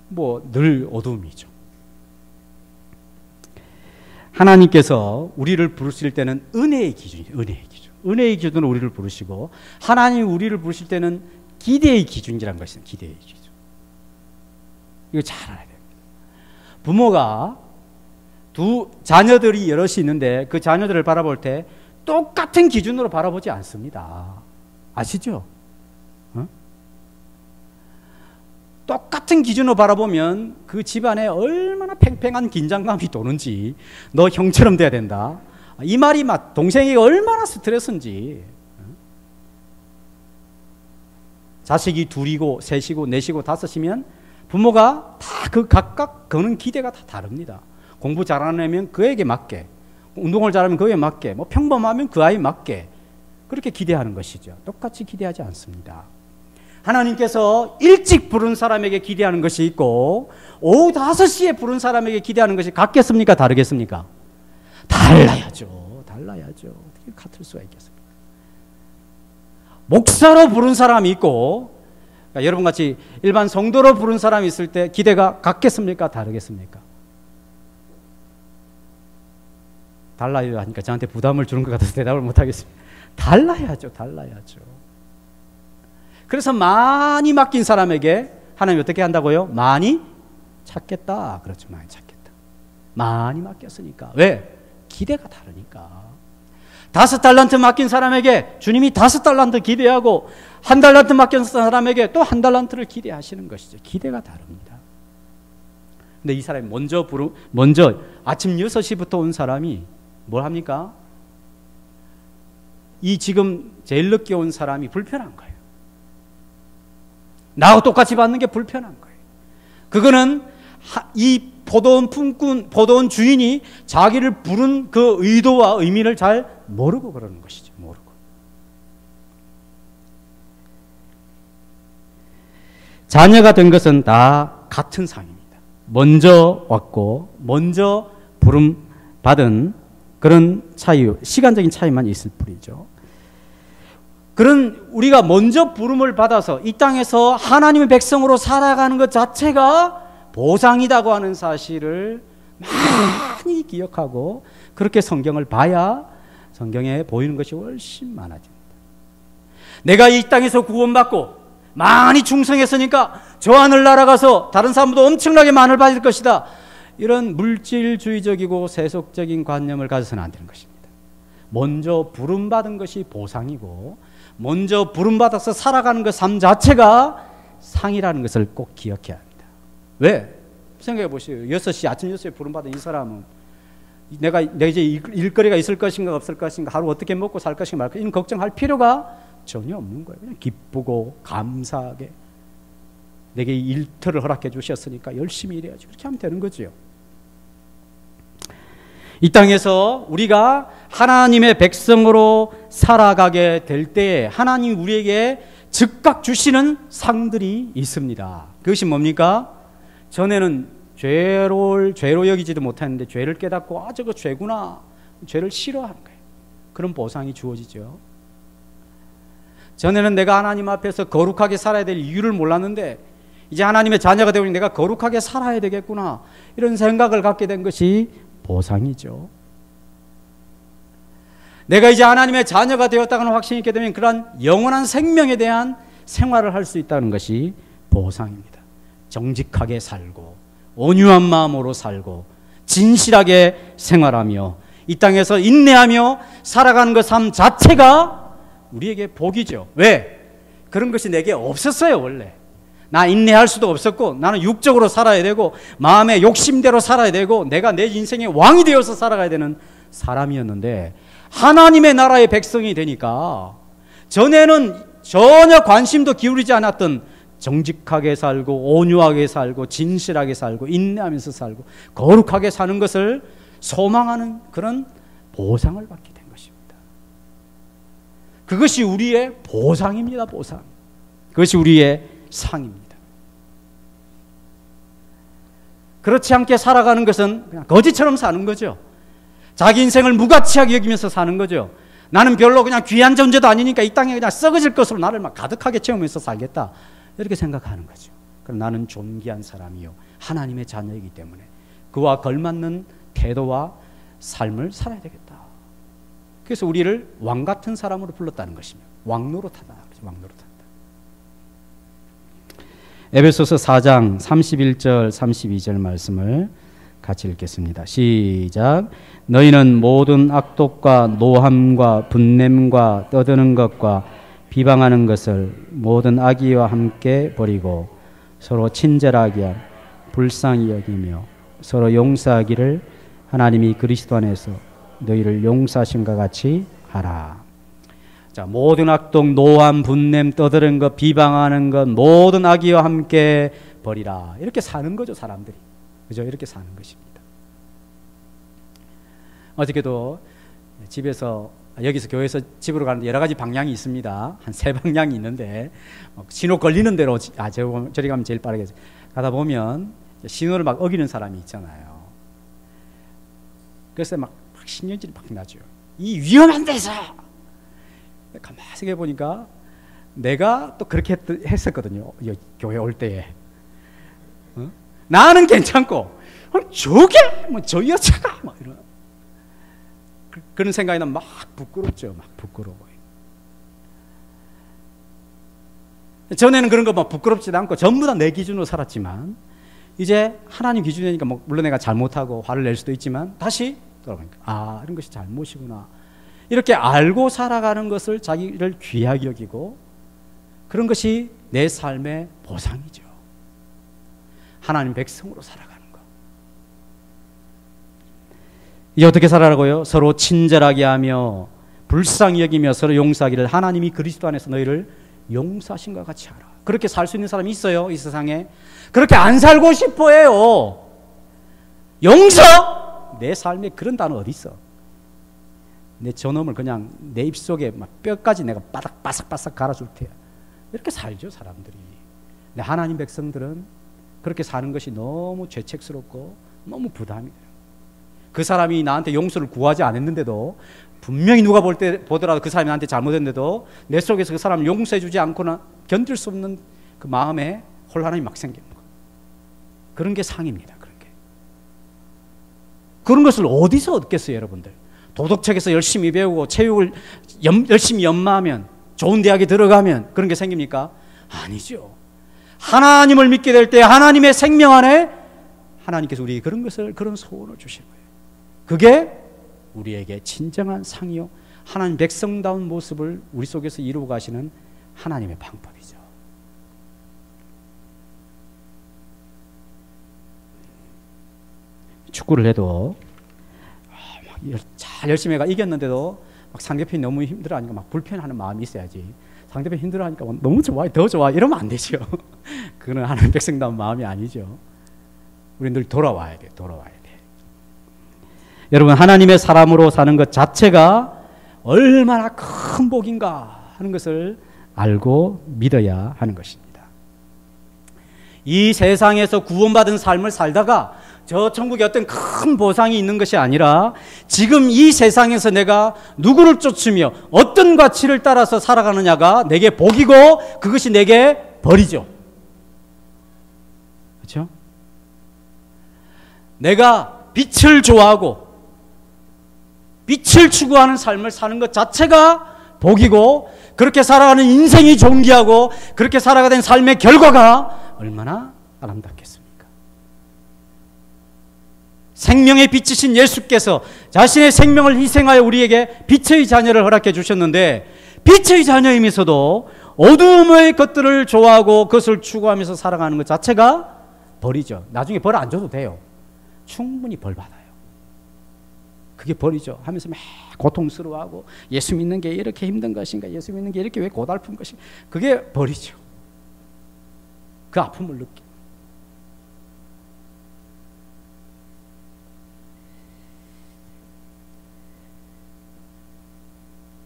뭐 늘 어둠이죠. 하나님께서 우리를 부르실 때는 은혜의 기준이에요. 은혜의 기준. 은혜의 기준으로 우리를 부르시고 하나님이 우리를 부르실 때는 기대의 기준이라는 것이 있어요. 기대의 기준. 이거 잘 알아야 됩니다. 부모가 두 자녀들이 여럿이 있는데 그 자녀들을 바라볼 때 똑같은 기준으로 바라보지 않습니다. 아시죠? 똑같은 기준으로 바라보면 그 집안에 얼마나 팽팽한 긴장감이 도는지, 너 형처럼 돼야 된다, 이 말이 막 동생에게 얼마나 스트레스인지. 자식이 둘이고 셋이고 넷이고 다섯이면 부모가 다 그 각각 거는 기대가 다 다릅니다. 공부 잘하는 애면 그에게 맞게, 운동을 잘하면 그에게 맞게, 뭐 평범하면 그 아이 맞게 그렇게 기대하는 것이죠. 똑같이 기대하지 않습니다. 하나님께서 일찍 부른 사람에게 기대하는 것이 있고 오후 5시에 부른 사람에게 기대하는 것이 같겠습니까? 다르겠습니까? 달라야죠. 달라야죠. 어떻게 같을 수가 있겠습니까? 목사로 부른 사람이 있고, 그러니까 여러분같이 일반 성도로 부른 사람이 있을 때 기대가 같겠습니까? 다르겠습니까? 달라요 하니까 저한테 부담을 주는 것 같아서 대답을 못하겠습니다. 달라야죠. 달라야죠. 그래서 많이 맡긴 사람에게 하나님이 어떻게 한다고요? 많이 찾겠다. 그렇죠. 많이 찾겠다. 많이 맡겼으니까. 왜? 기대가 다르니까. 5달란트 맡긴 사람에게 주님이 5달란트 기대하고 1달란트 맡긴 사람에게 또 1달란트를 기대하시는 것이죠. 기대가 다릅니다. 근데 이 사람이 먼저 아침 6시부터 온 사람이 뭘 합니까? 이 지금 제일 늦게 온 사람이 불편한 거예요. 나하고 똑같이 받는 게 불편한 거예요. 그거는 이 포도원 주인이 자기를 부른 그 의도와 의미를 잘 모르고 그러는 것이죠. 모르고. 자녀가 된 것은 다 같은 상입니다. 먼저 왔고 먼저 부름 받은 그런 차이, 시간적인 차이만 있을 뿐이죠. 그런 우리가 먼저 부름을 받아서 이 땅에서 하나님의 백성으로 살아가는 것 자체가 보상이라고 하는 사실을 많이 기억하고 그렇게 성경을 봐야 성경에 보이는 것이 훨씬 많아집니다. 내가 이 땅에서 구원받고 많이 충성했으니까 저 하늘 날아가서 다른 사람보다 엄청나게 많을 받을 것이다, 이런 물질주의적이고 세속적인 관념을 가져서는 안 되는 것입니다. 먼저 부름받은 것이 보상이고 먼저 부름받아서 살아가는 그 삶 자체가 상이라는 것을 꼭 기억해야 합니다. 왜? 생각해 보세요. 6시, 아침 6시에 부름받은 이 사람은 내가 이제 일거리가 있을 것인가 없을 것인가, 하루 어떻게 먹고 살 것인가 말까, 이런 걱정할 필요가 전혀 없는 거예요. 그냥 기쁘고 감사하게 내게 일터를 허락해 주셨으니까 열심히 일해야지, 그렇게 하면 되는 거죠. 이 땅에서 우리가 하나님의 백성으로 살아가게 될 때에 하나님 우리에게 즉각 주시는 상들이 있습니다. 그것이 뭡니까? 전에는 죄로 여기지도 못했는데 죄를 깨닫고 아 저거 죄구나, 죄를 싫어하는 거예요. 그런 보상이 주어지죠. 전에는 내가 하나님 앞에서 거룩하게 살아야 될 이유를 몰랐는데 이제 하나님의 자녀가 되오니 내가 거룩하게 살아야 되겠구나, 이런 생각을 갖게 된 것이 보상이죠. 내가 이제 하나님의 자녀가 되었다는 확신이 있게 되면 그러한 영원한 생명에 대한 생활을 할 수 있다는 것이 보상입니다. 정직하게 살고 온유한 마음으로 살고 진실하게 생활하며 이 땅에서 인내하며 살아가는 그 삶 자체가 우리에게 복이죠. 왜? 그런 것이 내게 없었어요. 원래 나 인내할 수도 없었고 나는 육적으로 살아야 되고 마음의 욕심대로 살아야 되고 내가 내 인생의 왕이 되어서 살아가야 되는 사람이었는데 하나님의 나라의 백성이 되니까 전에는 전혀 관심도 기울이지 않았던 정직하게 살고 온유하게 살고 진실하게 살고 인내하면서 살고 거룩하게 사는 것을 소망하는 그런 보상을 받게 된 것입니다. 그것이 우리의 보상입니다. 보상. 그것이 우리의 상입니다. 그렇지 않게 살아가는 것은 그냥 거지처럼 사는 거죠. 자기 인생을 무가치하게 여기면서 사는 거죠. 나는 별로 그냥 귀한 존재도 아니니까 이 땅에 그냥 썩어질 것으로 나를 막 가득하게 채우면서 살겠다, 이렇게 생각하는 거죠. 그럼 나는 존귀한 사람이요 하나님의 자녀이기 때문에 그와 걸맞는 태도와 삶을 살아야 되겠다. 그래서 우리를 왕 같은 사람으로 불렀다는 것이며 왕노릇하다. 왕노릇한다. 에베소서 4장 31절 32절 말씀을 같이 읽겠습니다. 시작. 너희는 모든 악독과 노함과 분냄과 떠드는 것과 비방하는 것을 모든 악의와 함께 버리고 서로 친절하게 하며 불쌍히 여기며 서로 용서하기를 하나님이 그리스도 안에서 너희를 용서하심과 같이 하라. 자, 모든 악독, 노함, 분냄, 떠드는 것, 비방하는 것, 모든 악의와 함께 버리라. 이렇게 사는 거죠, 사람들이. 그죠? 이렇게 사는 것입니다. 어저께도 집에서, 여기서 교회에서 집으로 가는데 여러 가지 방향이 있습니다. 한 3방향이 있는데, 신호 걸리는 대로, 저리 가면 제일 빠르게 가다 보면 신호를 막 어기는 사람이 있잖아요. 그래서 막 신경질이 막 나죠. 이 위험한 데서! 가만히 생각해 보니까 내가 또 그렇게 했었거든요. 교회 올 때에. 나는 괜찮고, 저게, 저 여자가, 이런. 그런 생각이 나면 막 부끄럽죠. 막 부끄러워요. 전에는 그런 거 막 부끄럽지도 않고 전부 다 내 기준으로 살았지만, 이제 하나님 기준이니까 물론 내가 잘못하고 화를 낼 수도 있지만 다시 돌아보니까 이런 것이 잘못이구나. 이렇게 알고 살아가는 것을 자기를 귀하게 여기고, 그런 것이 내 삶의 보상이죠. 하나님 백성으로 살아가는 것. 이제 어떻게 살아가고요? 서로 친절하게 하며 불쌍히 여기며 서로 용서하기를 하나님이 그리스도 안에서 너희를 용서하신 것 같이 하라. 그렇게 살 수 있는 사람이 있어요, 이 세상에? 그렇게 안 살고 싶어 해요. 용서! 내 삶에 그런 단어 어디 있어? 내 저놈을 그냥 내 입속에 막 뼈까지 내가 바삭바삭 갈아줄 테야. 이렇게 살죠, 사람들이. 근데 하나님 백성들은 그렇게 사는 것이 너무 죄책스럽고 너무 부담이 돼요. 그 사람이 나한테 용서를 구하지 않았는데도, 분명히 누가 보더라도 그 사람이 나한테 잘못했는데도 내 속에서 그 사람을 용서해주지 않고는 견딜 수 없는 그 마음에 혼란이 막 생기는 거예요. 그런 게 상입니다. 그런 것을 어디서 얻겠어요, 여러분들? 도덕책에서 열심히 배우고 체육을 열심히 연마하면, 좋은 대학에 들어가면 그런 게 생깁니까? 아니죠. 하나님을 믿게 될 때 하나님의 생명 안에 하나님께서 우리에게 그런 소원을 주시는 거예요. 그게 우리에게 진정한 상이요, 하나님 백성다운 모습을 우리 속에서 이루어 가시는 하나님의 방법이죠. 축구를 해도 잘 열심히 해가 이겼는데도 막 상대편이 너무 힘들어하니까 막 불편하는 마음이 있어야지. 상대편이 힘들어하니까 너무 좋아, 더 좋아, 이러면 안 되죠. 그건 하나님 백성다운 마음이 아니죠. 우리 늘 돌아와야 돼. 여러분, 하나님의 사람으로 사는 것 자체가 얼마나 큰 복인가 하는 것을 알고 믿어야 하는 것입니다. 이 세상에서 구원받은 삶을 살다가 저 천국에 어떤 큰 보상이 있는 것이 아니라, 지금 이 세상에서 내가 누구를 쫓으며 어떤 가치를 따라서 살아가느냐가 내게 복이고, 그것이 내게 벌이죠. 그렇죠? 내가 빛을 좋아하고 빛을 추구하는 삶을 사는 것 자체가 복이고, 그렇게 살아가는 인생이 존귀하고, 그렇게 살아가는 삶의 결과가 얼마나 아름답겠습니까? 생명의 빛이신 예수께서 자신의 생명을 희생하여 우리에게 빛의 자녀를 허락해 주셨는데, 빛의 자녀이면서도 어두움의 것들을 좋아하고 그것을 추구하면서 살아가는 것 자체가 벌이죠. 나중에 벌 안 줘도 돼요. 충분히 벌 받아요. 그게 벌이죠. 하면서 막 고통스러워하고, 예수 믿는 게 이렇게 힘든 것인가, 예수 믿는 게 이렇게 왜 고달픈 것인가, 그게 벌이죠. 그 아픔을 느끼고.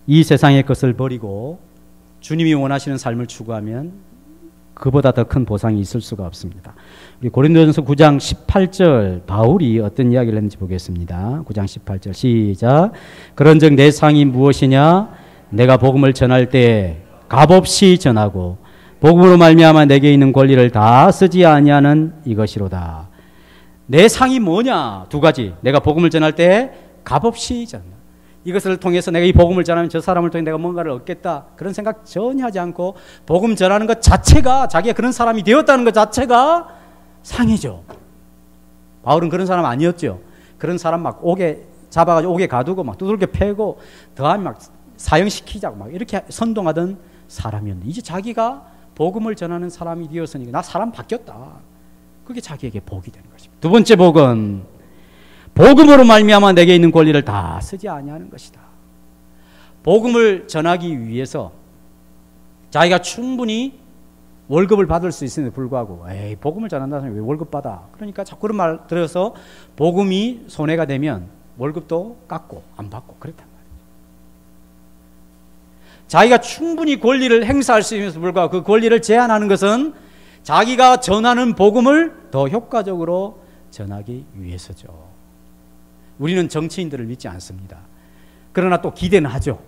이 세상의 것을 버리고 주님이 원하시는 삶을 추구하면 그보다 더 큰 보상이 있을 수가 없습니다. 우리 고린도전서 9장 18절 바울이 어떤 이야기를 했는지 보겠습니다. 9장 18절 시작. 그런즉 내 상이 무엇이냐? 내가 복음을 전할 때 값없이 전하고 복음으로 말미암아 내게 있는 권리를 다 쓰지 아니하는 이것이로다. 내 상이 뭐냐? 두 가지. 내가 복음을 전할 때 값없이 전한다. 이것을 통해서 내가 이 복음을 전하면 저 사람을 통해 내가 뭔가를 얻겠다, 그런 생각 전혀 하지 않고 복음 전하는 것 자체가, 자기가 그런 사람이 되었다는 것 자체가 상이죠. 바울은 그런 사람 아니었죠. 그런 사람 막 옥에 잡아가지고 옥에 가두고 막 두들겨 패고 더하면 막 사형시키자고 막 이렇게 선동하던 사람이었는데, 이제 자기가 복음을 전하는 사람이 되었으니까 나 사람 바뀌었다, 그게 자기에게 복이 되는 것입니다. 두 번째 복은 복음으로 말미암아 내게 있는 권리를 다 쓰지 아니하는 것이다. 복음을 전하기 위해서 자기가 충분히 월급을 받을 수 있음에도 불구하고 에이, 복음을 전한다는 사람이 왜 월급 받아? 그러니까 자꾸 그런 말 들어서 복음이 손해가 되면 월급도 깎고 안 받고 그랬단 말이에요. 자기가 충분히 권리를 행사할 수 있음에도 불구하고 그 권리를 제한하는 것은 자기가 전하는 복음을 더 효과적으로 전하기 위해서죠. 우리는 정치인들을 믿지 않습니다. 그러나 또 기대는 하죠.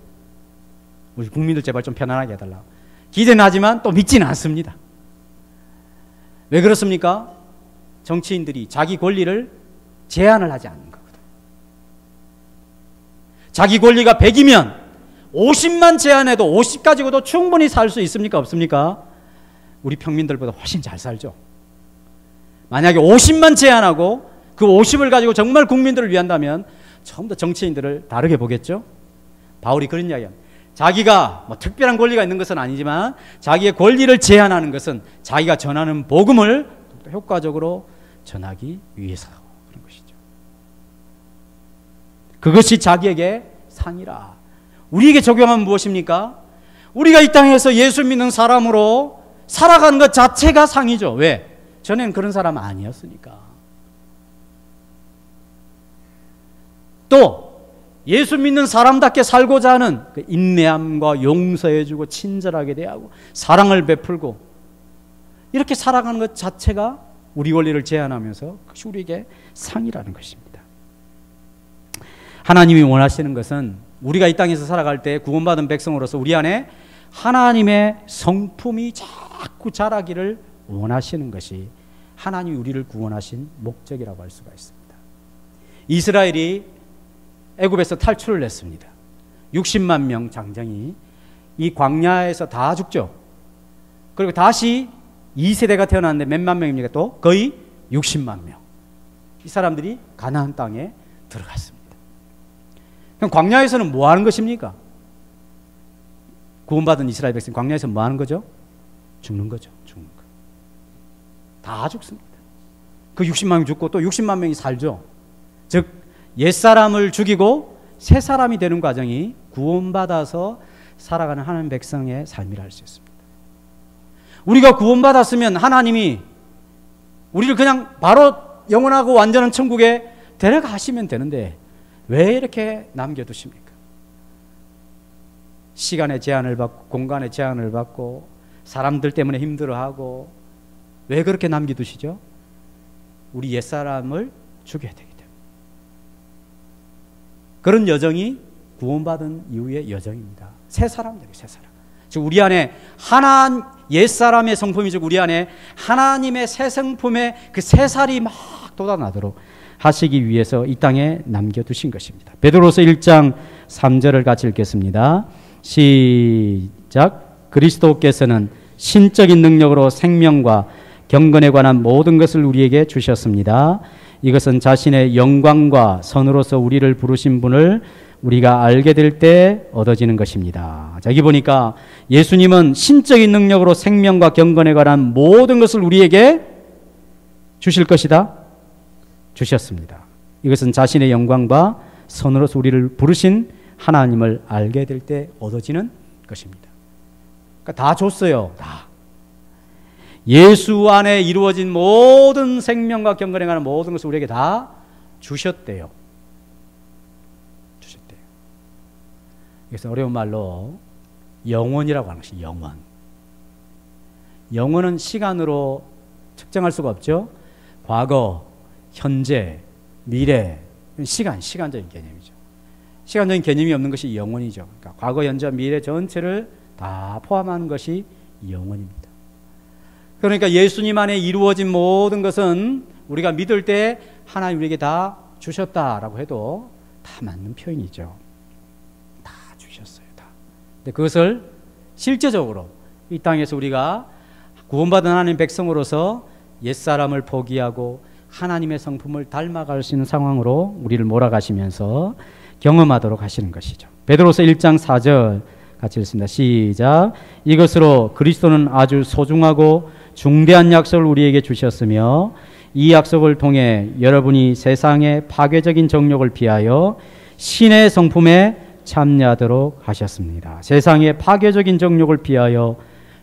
우리 국민들 제발 좀 편안하게 해달라고. 기대는 하지만 또 믿지는 않습니다. 왜 그렇습니까? 정치인들이 자기 권리를 제한을 하지 않는 거거든요. 자기 권리가 100이면 50만 제한해도 50 가지고도 충분히 살 수 있습니까? 없습니까? 우리 평민들보다 훨씬 잘 살죠. 만약에 50만 제한하고 그 50을 가지고 정말 국민들을 위한다면 처음부터 정치인들을 다르게 보겠죠. 바울이 그런 이야기합니다. 자기가 뭐 특별한 권리가 있는 것은 아니지만 자기의 권리를 제한하는 것은 자기가 전하는 복음을 효과적으로 전하기 위해서 그런 것이죠. 그것이 자기에게 상이라. 우리에게 적용하면 무엇입니까? 우리가 이 땅에서 예수 믿는 사람으로 살아가는 것 자체가 상이죠. 왜? 전에는 그런 사람 아니었으니까. 또 예수 믿는 사람답게 살고자 하는 그 인내함과 용서해주고 친절하게 대하고 사랑을 베풀고 이렇게 살아가는 것 자체가 우리 권리를 제한하면서 그것이 우리에게 상이라는 것입니다. 하나님이 원하시는 것은 우리가 이 땅에서 살아갈 때 구원받은 백성으로서 우리 안에 하나님의 성품이 자꾸 자라기를 원하시는 것이 하나님이 우리를 구원하신 목적이라고 할 수가 있습니다. 이스라엘이 애굽에서 탈출을 했습니다. 60만 명 장정이 이 광야에서 다 죽죠. 그리고 다시 2세대가 태어났는데 몇만 명입니까? 또 거의 60만 명. 이 사람들이 가나안 땅에 들어갔습니다. 그럼 광야에서는 뭐 하는 것입니까? 구원받은 이스라엘 백성 광야에서 뭐 하는 거죠? 죽는 거죠. 죽는 거. 다 죽습니다. 그 60만 명 죽고 또 60만 명이 살죠. 즉 옛사람을 죽이고 새 사람이 되는 과정이 구원받아서 살아가는 하나님 백성의 삶이라 할 수 있습니다. 우리가 구원받았으면 하나님이 우리를 그냥 바로 영원하고 완전한 천국에 데려가시면 되는데 왜 이렇게 남겨두십니까? 시간의 제한을 받고 공간의 제한을 받고 사람들 때문에 힘들어하고 왜 그렇게 남겨두시죠? 우리 옛사람을 죽여야 되기 때문에. 그런 여정이 구원받은 이후의 여정입니다. 새 사람들이 새 사람. 즉 우리 안에 옛사람의 성품이 즉 우리 안에 하나님의 새 성품의 그 새살이 막 돋아나도록 하시기 위해서 이 땅에 남겨두신 것입니다. 베드로서 1장 3절을 같이 읽겠습니다. 시작. 그리스도께서는 신적인 능력으로 생명과 경건에 관한 모든 것을 우리에게 주셨습니다. 이것은 자신의 영광과 선으로서 우리를 부르신 분을 우리가 알게 될 때 얻어지는 것입니다. 자, 여기 보니까 예수님은 신적인 능력으로 생명과 경건에 관한 모든 것을 우리에게 주실 것이다. 주셨습니다. 이것은 자신의 영광과 선으로서 우리를 부르신 하나님을 알게 될 때 얻어지는 것입니다. 그러니까 다 줬어요. 다. 예수 안에 이루어진 모든 생명과 경건에 관한 모든 것을 우리에게 다 주셨대요. 주셨대요. 그래서 어려운 말로 영원이라고 하는 것이 영원. 영혼은 시간으로 측정할 수가 없죠. 과거, 현재, 미래, 시간적인 개념이죠. 시간적인 개념이 없는 것이 영혼이죠. 그러니까 과거, 현재, 미래 전체를 다 포함하는 것이 영혼입니다. 그러니까 예수님 안에 이루어진 모든 것은 우리가 믿을 때 하나님 우리에게 다 주셨다라고 해도 다 맞는 표현이죠. 다 주셨어요. 다. 근데 그것을 실제적으로 이 땅에서 우리가 구원받은 하나님 백성으로서 옛사람을 포기하고 하나님의 성품을 닮아갈 수 있는 상황으로 우리를 몰아가시면서 경험하도록 하시는 것이죠. 베드로서 1장 4절 같이 읽습니다. 시작. 이것으로 그리스도는 아주 소중하고 중대한 약속을 우리에게 주셨으며 이 약속을 통해 여러분이 세상의 파괴적인 정욕을 피하여 신의 성품에 참여하도록 하셨습니다. 세상의 파괴적인 정욕을 피하여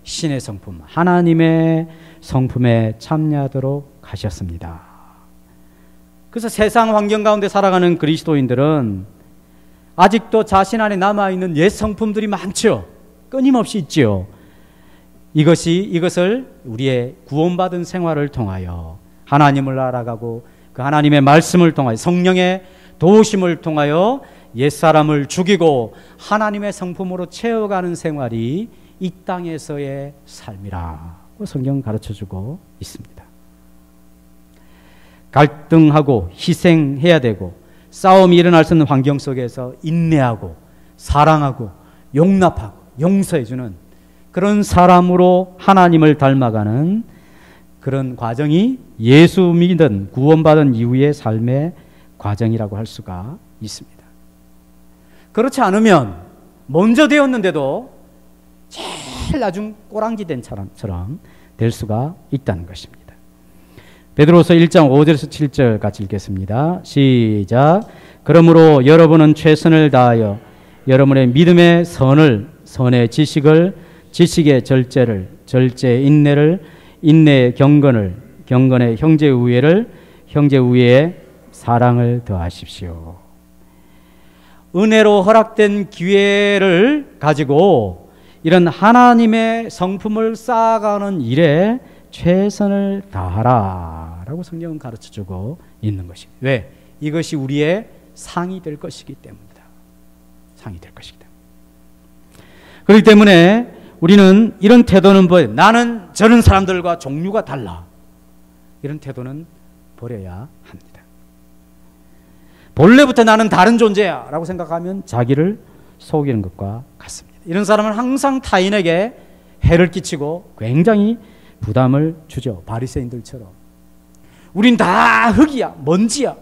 신의 성품, 하나님의 성품에 참여하도록 하셨습니다. 그래서 세상 환경 가운데 살아가는 그리스도인들은 아직도 자신 안에 남아있는 옛 성품들이 많죠. 끊임없이 있죠. 이것을 우리의 구원받은 생활을 통하여 하나님을 알아가고 그 하나님의 말씀을 통하여 성령의 도우심을 통하여 옛사람을 죽이고 하나님의 성품으로 채워가는 생활이 이 땅에서의 삶이라고 성경은 가르쳐주고 있습니다. 갈등하고 희생해야 되고 싸움이 일어날 수 있는 환경 속에서 인내하고 사랑하고 용납하고 용서해주는 그런 사람으로 하나님을 닮아가는 그런 과정이 예수 믿은 구원받은 이후의 삶의 과정이라고 할 수가 있습니다. 그렇지 않으면 먼저 되었는데도 제일 나중 꼬랑지 된 사람처럼 될 수가 있다는 것입니다. 베드로서 1장 5절에서 7절 같이 읽겠습니다. 시작. 그러므로 여러분은 최선을 다하여 여러분의 믿음의 선을, 선의 지식을, 지식의 절제를, 절제의 인내를, 인내의 경건을, 경건의 형제 우애를, 형제 우애에 사랑을 더하십시오. 은혜로 허락된 기회를 가지고 이런 하나님의 성품을 쌓아가는 일에 최선을 다하라라고 성경은 가르쳐주고 있는 것입니다. 왜? 이것이 우리의 상이 될 것이기 때문이다. 상이 될 것이기 때문에. 그렇기 때문에 우리는 이런 태도는 나는 저런 사람들과 종류가 달라. 이런 태도는 버려야 합니다. 본래부터 나는 다른 존재야 라고 생각하면 자기를 속이는 것과 같습니다. 이런 사람은 항상 타인에게 해를 끼치고 굉장히 부담을 주죠. 바리새인들처럼. 우린 다 흙이야, 먼지야.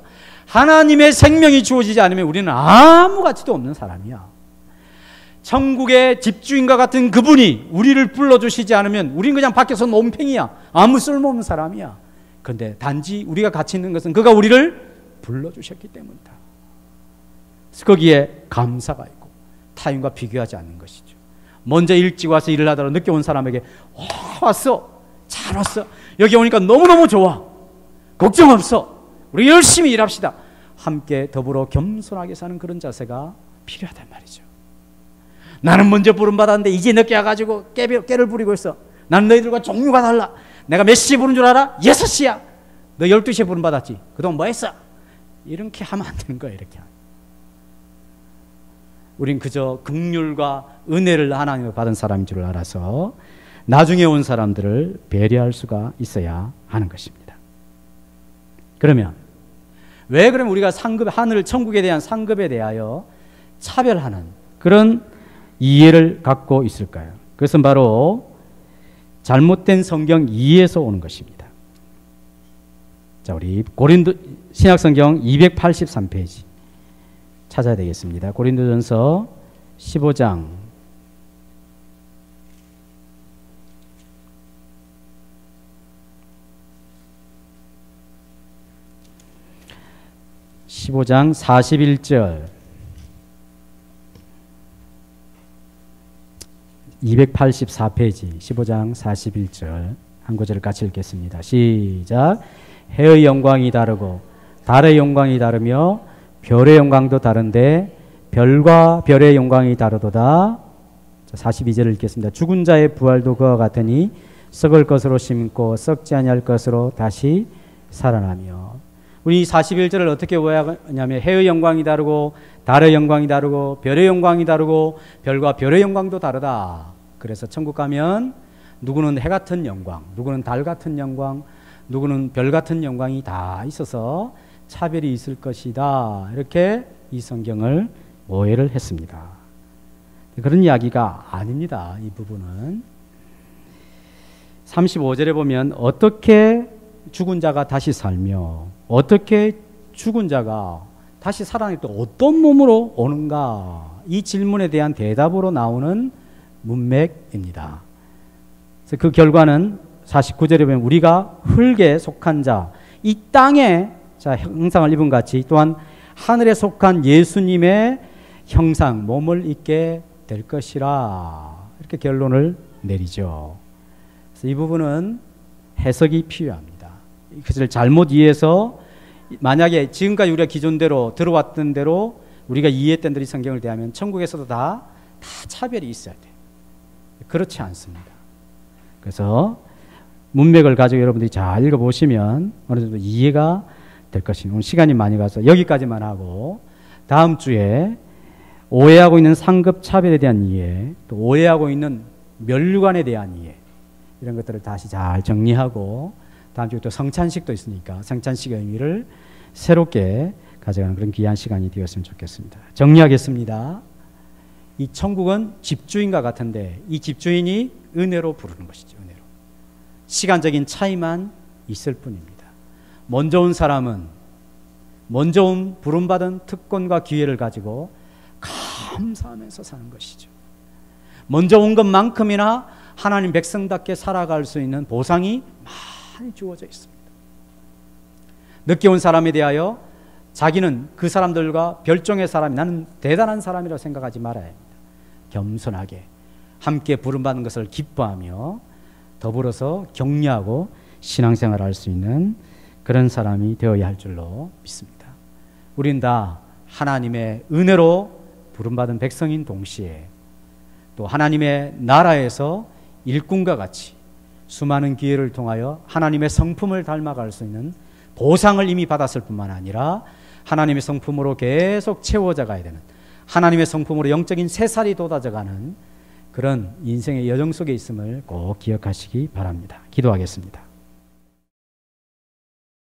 하나님의 생명이 주어지지 않으면 우리는 아무 가치도 없는 사람이야. 천국의 집주인과 같은 그분이 우리를 불러주시지 않으면 우린 그냥 밖에서 논팽이야. 아무 쓸모없는 사람이야. 그런데 단지 우리가 가치 있는 것은 그가 우리를 불러주셨기 때문이다. 그래서 거기에 감사가 있고 타인과 비교하지 않는 것이죠. 먼저 일찍 와서 일을 하다가 늦게 온 사람에게 왔어. 잘 왔어. 여기 오니까 너무너무 좋아. 걱정 없어. 우리 열심히 일합시다. 함께 더불어 겸손하게 사는 그런 자세가 필요하단 말이죠. 나는 먼저 부름받았는데 이제 늦게 와가지고 깨를 부리고 있어. 나는 너희들과 종류가 달라. 내가 몇 시에 부른 줄 알아? 6시야. 너 12시에 부름받았지. 그동안 뭐 했어? 이렇게 하면 안 되는 거야. 이렇게. 우린 그저 긍휼과 은혜를 하나님을 받은 사람인 줄 알아서 나중에 온 사람들을 배려할 수가 있어야 하는 것입니다. 그러면 우리가 하늘 천국에 대한 상급에 대하여 차별하는 그런 이해를 갖고 있을까요? 그것은 바로 잘못된 성경 이해에서 오는 것입니다. 자, 우리 고린도 신약성경 283페이지 찾아야 되겠습니다. 고린도전서 15장 41절 284페이지 15장 41절 한 구절을 같이 읽겠습니다. 시작. 해의 영광이 다르고 달의 영광이 다르며 별의 영광도 다른데 별과 별의 영광이 다르도다. 42절을 읽겠습니다. 죽은 자의 부활도 그와 같으니 썩을 것으로 심고 썩지 아니할 것으로 다시 살아나며. 우리 41절을 어떻게 오해하냐면 해의 영광이 다르고 달의 영광이 다르고 별의 영광이 다르고 별과 별의 영광도 다르다. 그래서 천국 가면 누구는 해 같은 영광, 누구는 달 같은 영광, 누구는 별 같은 영광이 다 있어서 차별이 있을 것이다. 이렇게 이 성경을 오해를 했습니다. 그런 이야기가 아닙니다. 이 부분은 35절에 보면 어떻게 죽은 자가 다시 살며 어떻게 죽은 자가 다시 살아날 때 어떤 몸으로 오는가, 이 질문에 대한 대답으로 나오는 문맥입니다. 그래서 그 결과는 49절에 보면 우리가 흙에 속한 자, 이 땅에 형상을 입은 같이 또한 하늘에 속한 예수님의 형상, 몸을 입게 될 것이라, 이렇게 결론을 내리죠. 그래서 이 부분은 해석이 필요합니다. 그것을 잘못 이해해서 만약에 지금까지 우리가 기존대로 들어왔던 대로 우리가 이해했던 대로 이 성경을 대하면 천국에서도 다 차별이 있어야 돼요. 그렇지 않습니다. 그래서 문맥을 가지고 여러분들이 잘 읽어보시면 어느 정도 이해가 될 것입니다. 오늘 시간이 많이 가서 여기까지만 하고 다음 주에 오해하고 있는 상급 차별에 대한 이해, 또 오해하고 있는 면류관에 대한 이해, 이런 것들을 다시 잘 정리하고 다음 주에 또 성찬식도 있으니까 성찬식의 의미를 새롭게 가져가는 그런 귀한 시간이 되었으면 좋겠습니다. 정리하겠습니다. 이 천국은 집주인과 같은데 이 집주인이 은혜로 부르는 것이죠. 은혜로. 시간적인 차이만 있을 뿐입니다. 먼저 온 사람은 먼저 온 부름받은 특권과 기회를 가지고 감사하면서 사는 것이죠. 먼저 온 것만큼이나 하나님 백성답게 살아갈 수 있는 보상이 많이 주어져 있습니다. 늦게 온 사람에 대하여 자기는 그 사람들과 별종의 사람이, 나는 대단한 사람이라고 생각하지 말아야 합니다. 겸손하게 함께 부름받은 것을 기뻐하며 더불어서 격려하고 신앙생활을 할 수 있는 그런 사람이 되어야 할 줄로 믿습니다. 우린 다 하나님의 은혜로 부름받은 백성인 동시에 또 하나님의 나라에서 일꾼과 같이 수많은 기회를 통하여 하나님의 성품을 닮아갈 수 있는 보상을 이미 받았을 뿐만 아니라 하나님의 성품으로 계속 채워져 가야 되는, 하나님의 성품으로 영적인 새살이 돋아져가는 그런 인생의 여정 속에 있음을 꼭 기억하시기 바랍니다. 기도하겠습니다.